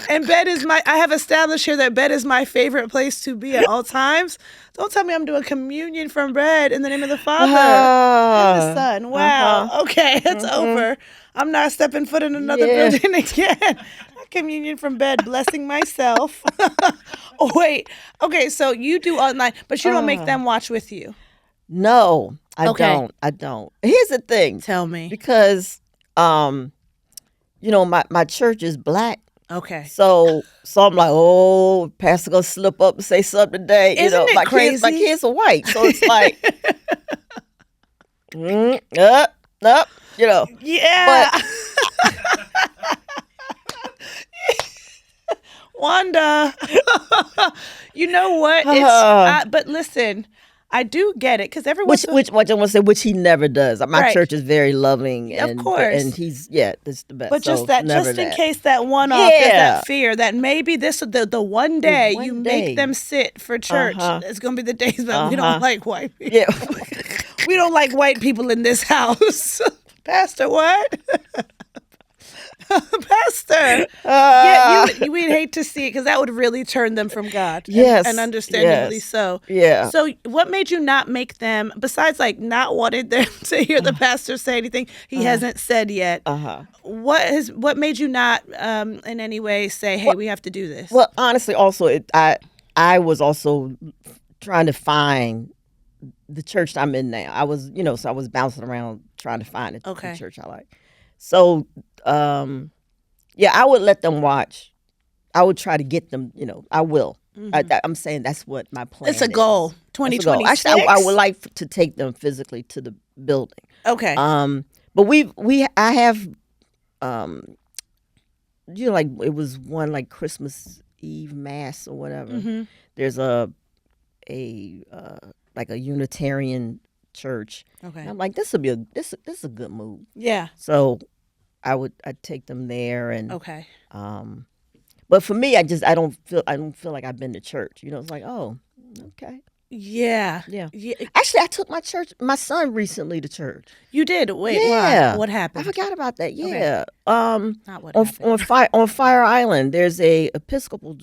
and bed is I have established here that bed is my favorite place to be at all times. Don't tell me I'm doing communion from bed in the name of the Father and the Son. Wow. Okay, it's over. I'm not stepping foot in another building again. Communion from bed, blessing myself. Oh, wait. Okay, so you do online, but you don't make them watch with you. No, I don't. Here's the thing. Tell me. Because, my church is black. Okay. So I'm like, oh, pastor gonna slip up and say something today. Isn't it crazy? My kids are white, so it's like, up. Yeah. But Wanda, you know what? But listen, I do get it because everyone. Which I want to say, which he never does. My church is very loving, and of course, and he's that's the best. But just in case that one off, that fear that maybe the one day you make them sit for church, it's gonna be the days that we don't like white people. Yeah, we don't like white people in this house, Pastor. What? Pastor, we'd hate to see it because that would really turn them from God. Yes, and understandably so. Yeah. So, what made you not make them? Besides, like not wanting them to hear the pastor say anything he hasn't said yet. What made you not, in any way, say, "Hey, we have to do this"? Well, honestly, also, I was also trying to find the church I'm in now. I was, so I was bouncing around trying to find the church I like. So, I would let them watch. I would try to get them, I will. I'm saying that's what my plan is. It's a goal, 2026. Actually, I would like to take them physically to the building. Okay. But I have, like it was one like Christmas Eve Mass or whatever. There's a Unitarian church. Okay. And I'm like, this is a good move. Yeah. So I'd take them there and but for me I don't feel like I've been to church. It's like, oh, okay. Yeah. Actually, I took my son recently to church. You did? Wait, why? What happened? I forgot about that. Yeah. Not what happened. On Fire Island, there's a Episcopal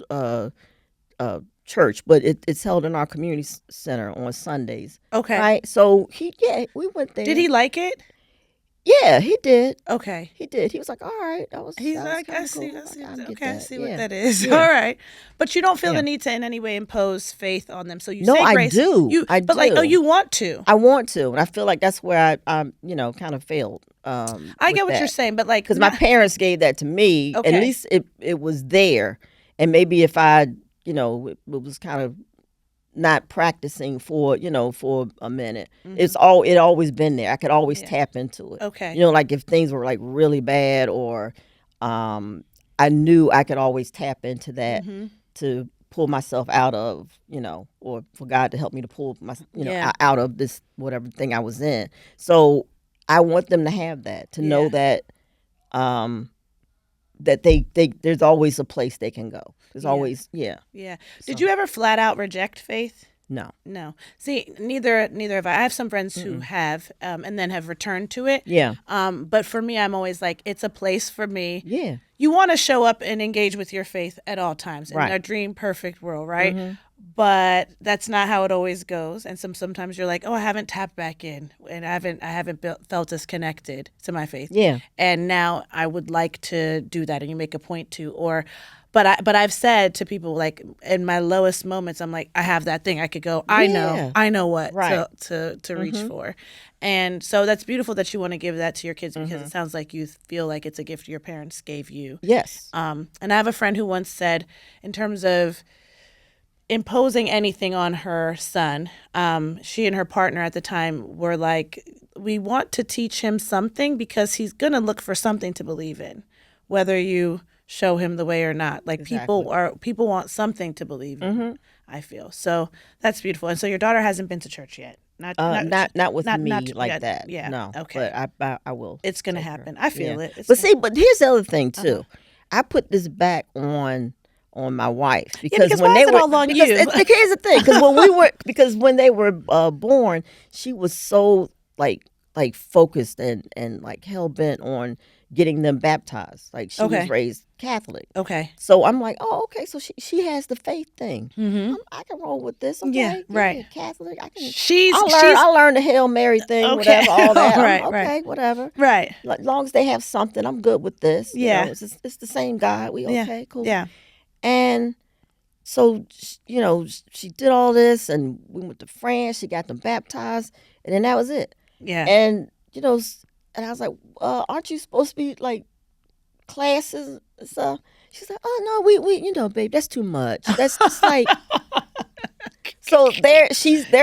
church, but it's held in our community center on Sundays. Okay. Right. So we went there. Did he like it? Yeah, he did. Okay. He did. He was like, all right, He's that was like, kind I of cool. see, I see. I get Okay, I that. see what Yeah. that is. Yeah. All right, but you don't feel Yeah. the need to in any way impose faith on them. So you No, say I grace. do. I but do. like, oh, you want to. I want to, and I feel like that's where I'm, kind of failed. I get what you're saying, but like, because my parents gave that to me. Okay. At least it was there, and maybe if I, it was kind of not practicing for a minute. It always been there. I could always tap into it. Okay. Like if things were like really bad, or I knew I could always tap into that to pull myself out of, or for God to help me to pull my, out of this whatever thing I was in. So I want them to have that, to know that that they there's always a place they can go. There's always Yeah. Did you ever flat out reject faith? No. See, neither have I. I have some friends who have, and then have returned to it. Yeah. But for me, I'm always like, it's a place for me. Yeah. You want to show up and engage with your faith at all times in a dream perfect world, right? But that's not how it always goes. And sometimes you're like, oh, I haven't tapped back in, and I haven't felt as connected to my faith. Yeah. And now I would like to do that, and you make a point to, But I've said to people, like, in my lowest moments, I'm like, I have that thing. I could go, I know what to reach for. And so that's beautiful that you want to give that to your kids, because it sounds like you feel like it's a gift your parents gave you. Yes. And I have a friend who once said, in terms of imposing anything on her son, she and her partner at the time were like, we want to teach him something because he's going to look for something to believe in, whether you show him the way or not. Like, people want something to believe in, I feel. So that's beautiful. And so your daughter hasn't been to church yet. Not with me like yet. that. Yeah. No. Okay. But I will. It's going to happen. I feel it. But here's the other thing too. I put this back on my wife, because when why they is it were all on you? here's the thing, because when they were born, she was so like focused and like hell bent on getting them baptized. Like, she was raised Catholic. Okay. So I'm like, oh, okay. So she has the faith thing. I can roll with this. Okay. Yeah, right. Catholic. I can. I learned the Hail Mary thing. Whatever. All that. Right. Whatever. Right. As long as they have something, I'm good with this. Yeah. It's the same God. We okay. Cool. Yeah. And so, she did all this, and we went to France. She got them baptized, and then that was it. Yeah. And and I was like, aren't you supposed to be like classes and stuff? She's like, oh no, we babe, that's too much. That's just like. So they're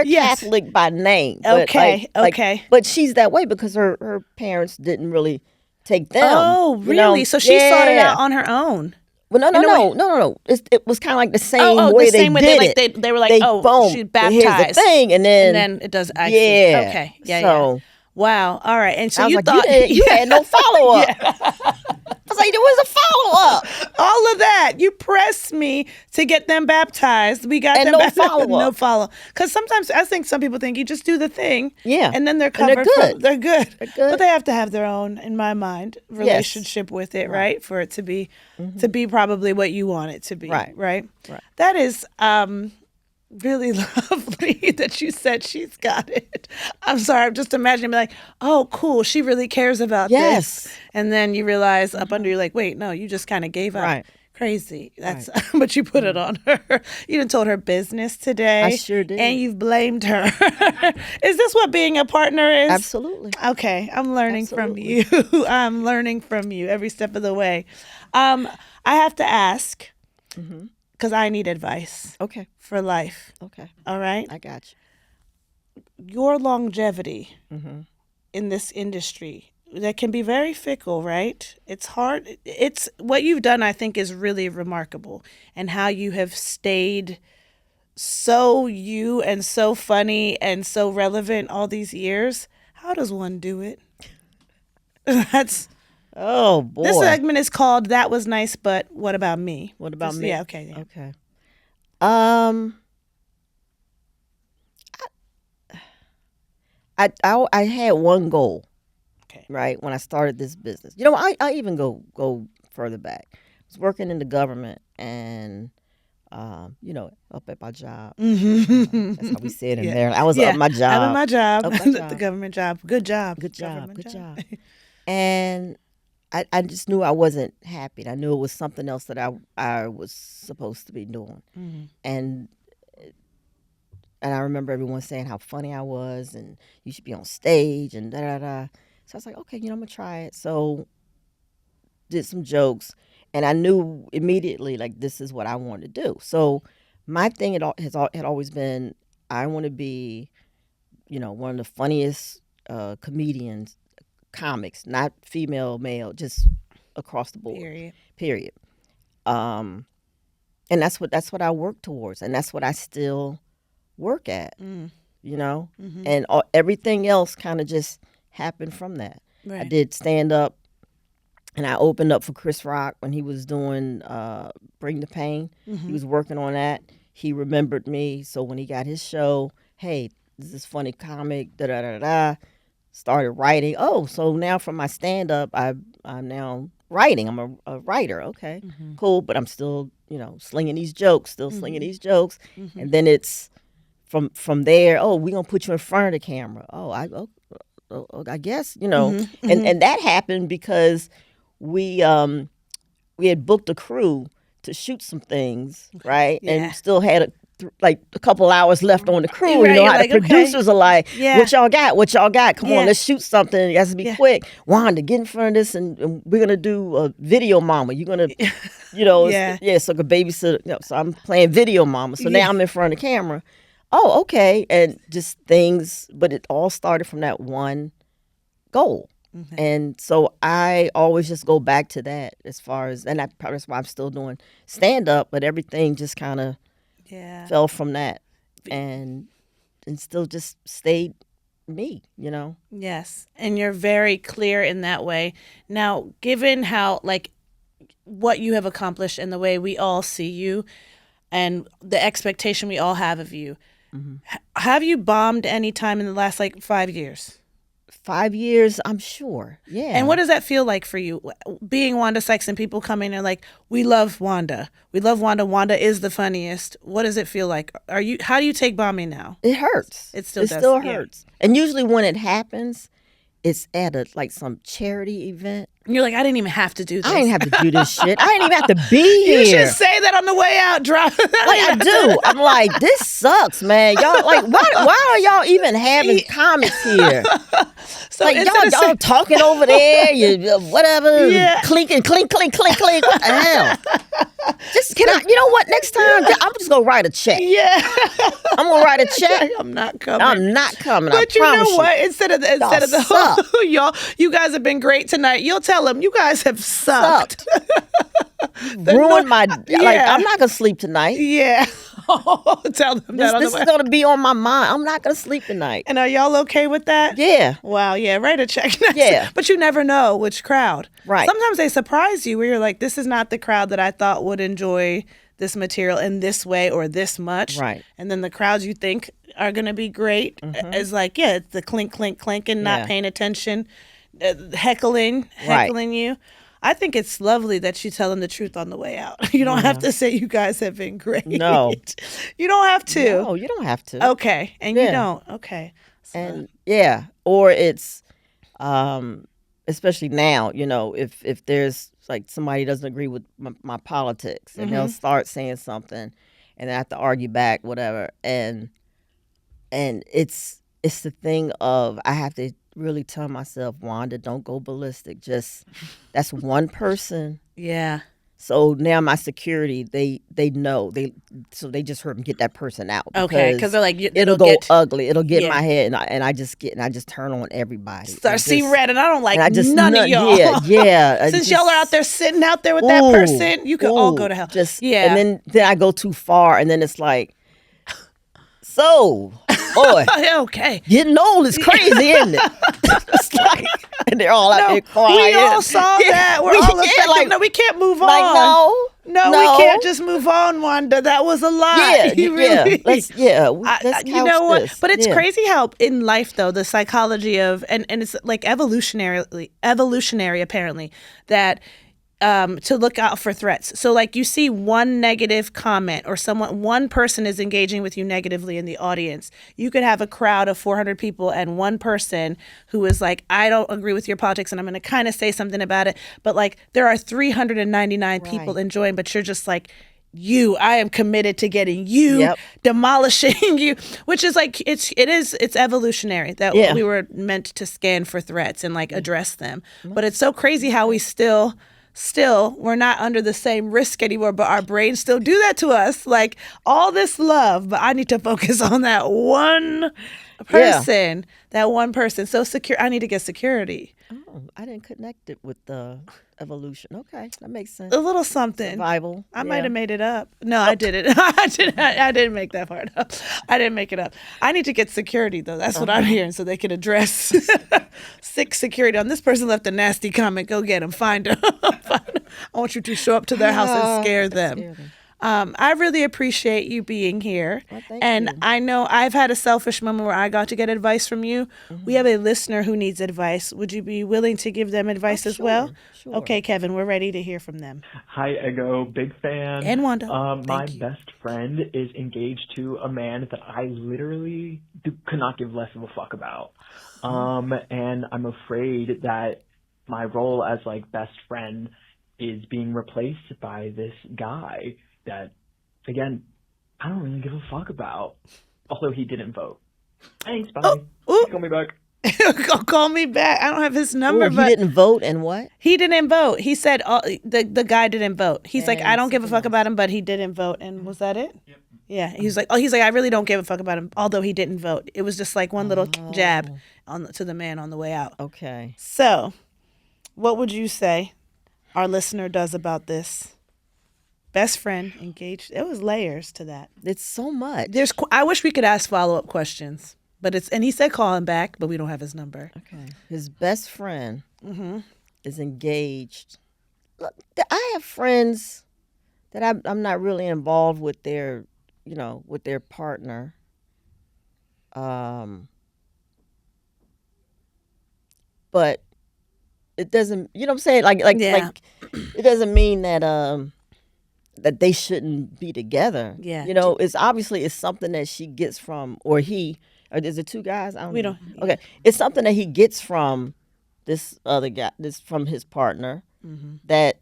Catholic by name. But okay. But she's that way because her parents didn't really take them. Oh, really? So she sought it out on her own. Well, no. It was kind of like the same way the same they way did it. They were like, boom, she's baptized. Here's the thing, and then it does. I yeah. see. Okay. Yeah. So, wow. All right. And so I was you like, thought you had no follow up. I was like, there was a follow up. All of that. You pressed me to get them baptized. We got and them no baptized. follow up. No follow. Because sometimes I think some people think you just do the thing. Yeah. And then they're covered. And they're good. They're good. But they have to have their own, in my mind, relationship with it, right? For it to be probably what you want it to be. Right. That is really lovely that you said she's got it. I'm sorry, I'm just imagining me like, oh, cool, she really cares about this. And then you realize up under you, like, wait, no, you just kind of gave up. Right. Crazy. That's but you put it on her. You done told her business today. I sure did. And you've blamed her. Is this what being a partner is? Absolutely. Okay, I'm learning from you. I'm learning from you every step of the way. I have to ask, because I need advice. Okay. For life. Okay. All right? I got you. Your longevity in this industry, that can be very fickle, right? It's hard. It's what you've done, I think, is really remarkable, and how you have stayed so you and so funny and so relevant all these years. How does one do it? That's... Oh, boy. This segment is called That Was Nice, But What About Me? What about me? Yeah, okay. Yeah. Okay. I had one goal, right, when I started this business. I even go further back. I was working in the government, and up at my job. Mm-hmm. That's how we say it in Yeah. Maryland. I was Yeah. up my job. I'm at my job. Up my The job. government job. Good job. Good job. Government Good job. job. And I just knew I wasn't happy. I knew it was something else that I was supposed to be doing. Mm-hmm. And I remember everyone saying how funny I was and you should be on stage and da da da. So I was like, okay, I'm gonna try it. So did some jokes, and I knew immediately like this is what I wanted to do. So my thing had always been I want to be, one of the funniest comedians, comics, not female, male, just across the board. Period. And that's what I work towards, and that's what I still work at. Mm-hmm. And everything else kind of just happened from that. Right. I did stand up, and I opened up for Chris Rock when he was doing Bring the Pain. Mm-hmm. He was working on that. He remembered me, so when he got his show, hey, this is funny comic, da da da da. Started writing. Oh, so now from my stand up, I'm now writing. I'm a writer. Okay, cool. But I'm still, slinging these jokes. Mm-hmm. And then it's from there. Oh, we gonna put you in front of the camera. Oh, I guess, Mm-hmm. And that happened because we had booked a crew to shoot some things, right? Yeah. And still had a couple hours left on the crew. Right, How like, the producers are like, yeah. what y'all got? Come on, let's shoot something. It has to be Yeah. quick. Wanda, get in front of this, and we're going to do a video mama. You're going to, Yeah. so like a babysitter. So I'm playing video mama. So now I'm in front of the camera. Oh, okay. And just things, but it all started from that one goal. Mm-hmm. And so I always just go back to that as far as, and that's why I'm still doing stand up, but everything just kind of fell from that and still just stayed me, Yes. And you're very clear in that way. Now, given how, like, what you have accomplished and the way we all see you and the expectation we all have of you, have you bombed any time in the last, 5 years? 5 years, I'm sure. Yeah. And what does that feel like for you, being Wanda Sykes and people coming and like, we love Wanda. We love Wanda. Wanda is the funniest. What does it feel like? How do you take bombing now? It hurts. It still hurts. And usually when it happens, it's at some charity event. You're like, I didn't even have to do this. I didn't have to do this shit. I didn't even have to be here. You should say that on the way out. I do. I'm like, this sucks, man. Y'all, like, why are y'all even having comics here? So like, y'all talking over there, whatever, clinking, clink. What the hell? Just you know what? Next time, I'm just gonna write a check. Yeah, I'm gonna write a check. I'm not coming. But you know what? You. Instead of the y'all, you guys have been great tonight. You'll tell them you guys have sucked. Ruined my. Like, I'm not gonna sleep tonight. Yeah. Tell them that. This is gonna be on my mind. I'm not gonna sleep tonight. And are y'all okay with that? Yeah. Wow. Yeah. Write a check. Yeah. But you never know which crowd. Right. Sometimes they surprise you where you're like, this is not the crowd that I thought would enjoy this material in this way or this much. Right. And then the crowds you think are gonna be great is like, it's the clink and not paying attention, heckling you. I think it's lovely that you tell them the truth on the way out. You don't have to say you guys have been great. No. You don't have to. No, you don't have to. Okay. And you don't. Okay. So. And or it's especially now, if there's like somebody doesn't agree with my politics and they'll start saying something and I have to argue back, whatever. And it's the thing of I have to really tell myself, Wanda, don't go ballistic. That's one person. Yeah. So now my security, they know so they just heard me get that person out. Okay, because they're like, it'll go ugly. It'll get in my head, and I just turn on everybody. Start see red, and I don't like none of y'all. Yeah. Since y'all are out there sitting out there with that person, you can all go to hell. And then I go too far, and then it's like, so. Boy, okay. Getting old is crazy, isn't it? It's like, and they're all out there crying. We all saw that. We're all affected. Like, no, we can't move on. Like, no, we can't just move on, Wanda. That was a lie. Let's you know what? This. But it's crazy how in life, though, the psychology of and it's like evolutionary apparently that to look out for threats. So like you see one negative comment or one person is engaging with you negatively in the audience. You could have a crowd of 400 people and one person who is like, I don't agree with your politics and I'm going to kind of say something about it. But like there are 399 people enjoying, but you're just like, I am committed to getting you, demolishing you, which is like, it's evolutionary that we were meant to scan for threats and like address them. But it's so crazy how we still we're not under the same risk anymore, but our brains still do that to us. Like all this love, but I need to focus on that one person, So secure. I need to get security. Oh, I didn't connect it with the evolution. Okay, that makes sense. A little something. Survival. I might have made it up. No, I didn't. I didn't make that part up. I didn't make it up. I need to get security though. That's what I'm hearing, so they can address sick security. On this person left a nasty comment. Go get him. Find him. I want you to show up to their house and scare them. I really appreciate you being here. Well, thank and you. I know I've had a selfish moment where I got to get advice from you. We have a listener who needs advice. Would you be willing to give them advice as well? Sure. Okay, Kevin, we're ready to hear from them. Hi, Ego. Big fan. And Wanda. My best friend is engaged to a man that I literally could not give less of a fuck about. And I'm afraid that my role as like best friend is being replaced by this guy that, again, I don't really give a fuck about. Also, he didn't vote. Thanks, bye. Call me back. Call me back. I don't have his number. He didn't vote and what? He didn't vote. He said the guy didn't vote. He's like, I don't give a fuck about him, but he didn't vote. And was that it? Yep. Yeah. He's like, I really don't give a fuck about him, although he didn't vote. It was just like one little jab to the man on the way out. Okay. So, what would you say our listener does about this? Best friend engaged. It was layers to that. It's so much. I wish we could ask follow-up questions, but and he said call him back, but we don't have his number. Okay. His best friend is engaged. Look, I have friends that I'm not really involved with their, with their partner. But it doesn't, you know what I'm saying? Like it doesn't mean that that they shouldn't be together. Yeah. It's something that she gets from, or he, or is it two guys? I don't know. Don't. Okay. It's something that he gets from this other guy, from his partner, that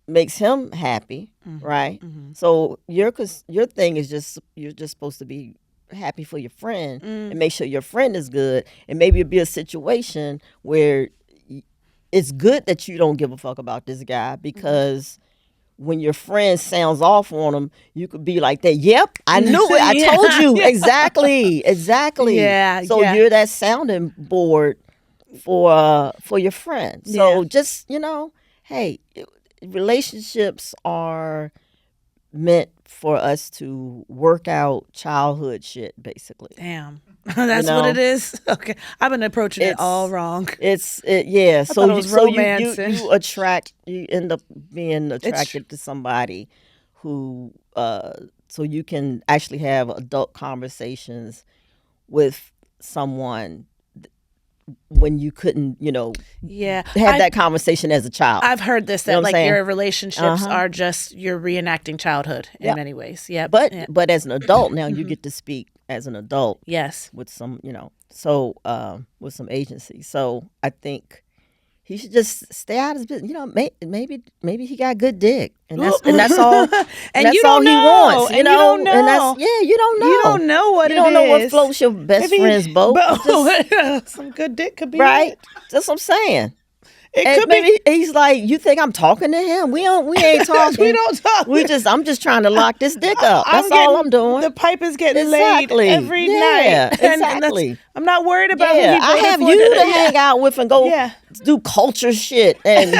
makes him happy, right? So your thing is you're just supposed to be happy for your friend and make sure your friend is good, and maybe it'll be a situation where it's good that you don't give a fuck about this guy, because when your friend sounds off on him, you could be like that. Yep, I knew it. I told you. Exactly. Yeah. So you're that sounding board for your friend. So just, hey, relationships are meant for us to work out childhood shit, basically. Damn. That's what it is. Okay, I've been approaching it all wrong. So you end up being attracted to somebody who, so you can actually have adult conversations with someone when you couldn't, have that conversation as a child. I've heard this, that like your relationships are just, you're reenacting childhood in many ways. Yeah. But as an adult now, you get to speak as an adult. Yes. With some, with some agency. So I think he should just stay out of his business. Maybe he got good dick, and that's all. And that's you all don't he know. wants. You don't know. And you don't know. You don't know what you don't it know is. what floats your best friend's boat. Some good dick could be right. It. That's what I'm saying. It could maybe he's like, you think I'm talking to him? We ain't talking. We don't talk. I'm just trying to lock this dick up. That's all I'm doing. The pipe is getting laid every night. Exactly. I'm not worried about who he voted I have for you to hang out with and go do culture shit and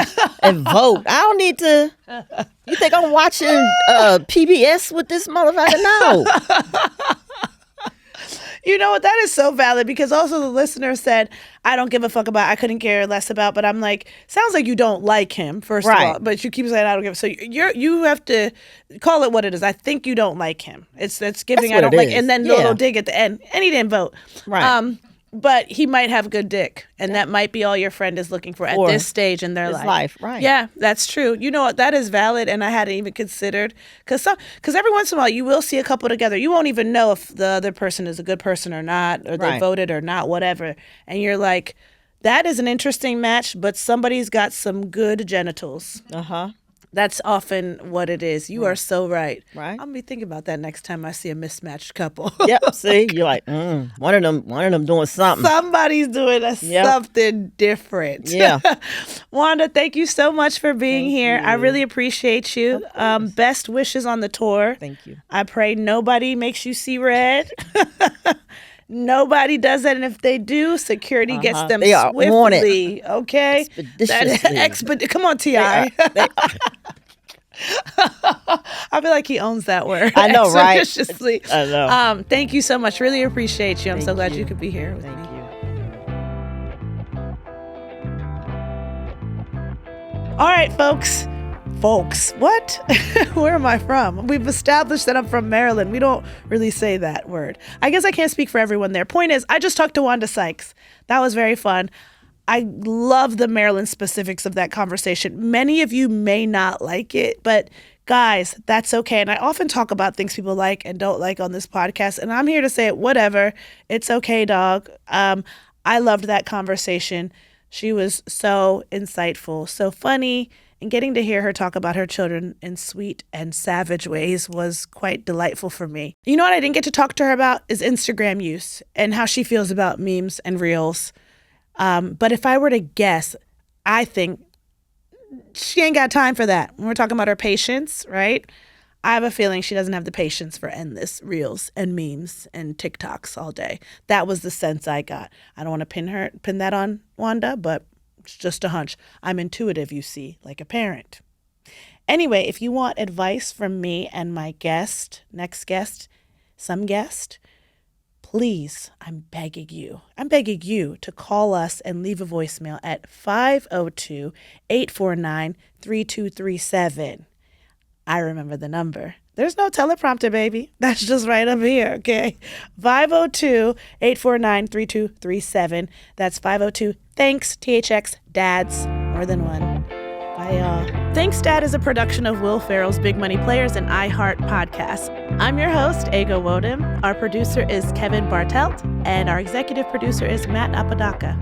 vote. I don't need to. You think I'm watching PBS with this motherfucker? No. You know what? That is so valid, because also the listener said, I don't give a fuck about, I couldn't care less about, but I'm like, sounds like you don't like him, first of all, but you keep saying I don't give a, so you have to call it what it is. I think you don't like him. That's giving, I don't like, and then little dig at the end, and he didn't vote. Right. but he might have good dick, and that might be all your friend is looking for at this stage in their his life, right? Yeah, that's true. You know what? That is valid, and I hadn't even considered because every once in a while you will see a couple together. You won't even know if the other person is a good person or not, or they voted or not, whatever. And you're like, that is an interesting match, but somebody's got some good genitals. That's often what it is. You are so right. Right. I'm gonna be thinking about that next time I see a mismatched couple. Yep. See, you're like, one of them doing something. Somebody's doing something different. Yeah. Wanda, thank you so much for being here. I really appreciate you. Best wishes on the tour. Thank you. I pray nobody makes you see red. Nobody does that, and if they do, security gets them they are swiftly. Okay, Expeditiously. Come on, T.I. I feel like he owns that word. I know, right? Expeditiously. I know. Thank you so much. Really appreciate you. I'm so glad you could be here with me. Thank you. All right, folks. What? Where am I from? We've established that I'm from Maryland. We don't really say that word. I guess I can't speak for everyone there. Point is, I just talked to Wanda Sykes. That was very fun. I love the Maryland specifics of that conversation. Many of you may not like it, but guys, that's okay. And I often talk about things people like and don't like on this podcast, and I'm here to say it, whatever. It's okay, dog. I loved that conversation. She was so insightful, so funny. And getting to hear her talk about her children in sweet and savage ways was quite delightful for me. You know what I didn't get to talk to her about is Instagram use and how she feels about memes and reels. But if I were to guess, I think she ain't got time for that. When we're talking about her patience, right? I have a feeling she doesn't have the patience for endless reels and memes and TikToks all day. That was the sense I got. I don't want to pin that on Wanda, but it's just a hunch. I'm intuitive, you see, like a parent. Anyway, if you want advice from me and my next guest, please, I'm begging you to call us and leave a voicemail at 502-849-3237. I remember the number. There's no teleprompter, baby. That's just right up here, okay? 502-849-3237. That's 502. Thanks, THX Dads. More than one. Bye, y'all. Thanks, Dad is a production of Will Ferrell's Big Money Players and iHeart Podcast. I'm your host, Ego Nwodim. Our producer is Kevin Bartelt, and our executive producer is Matt Apodaca.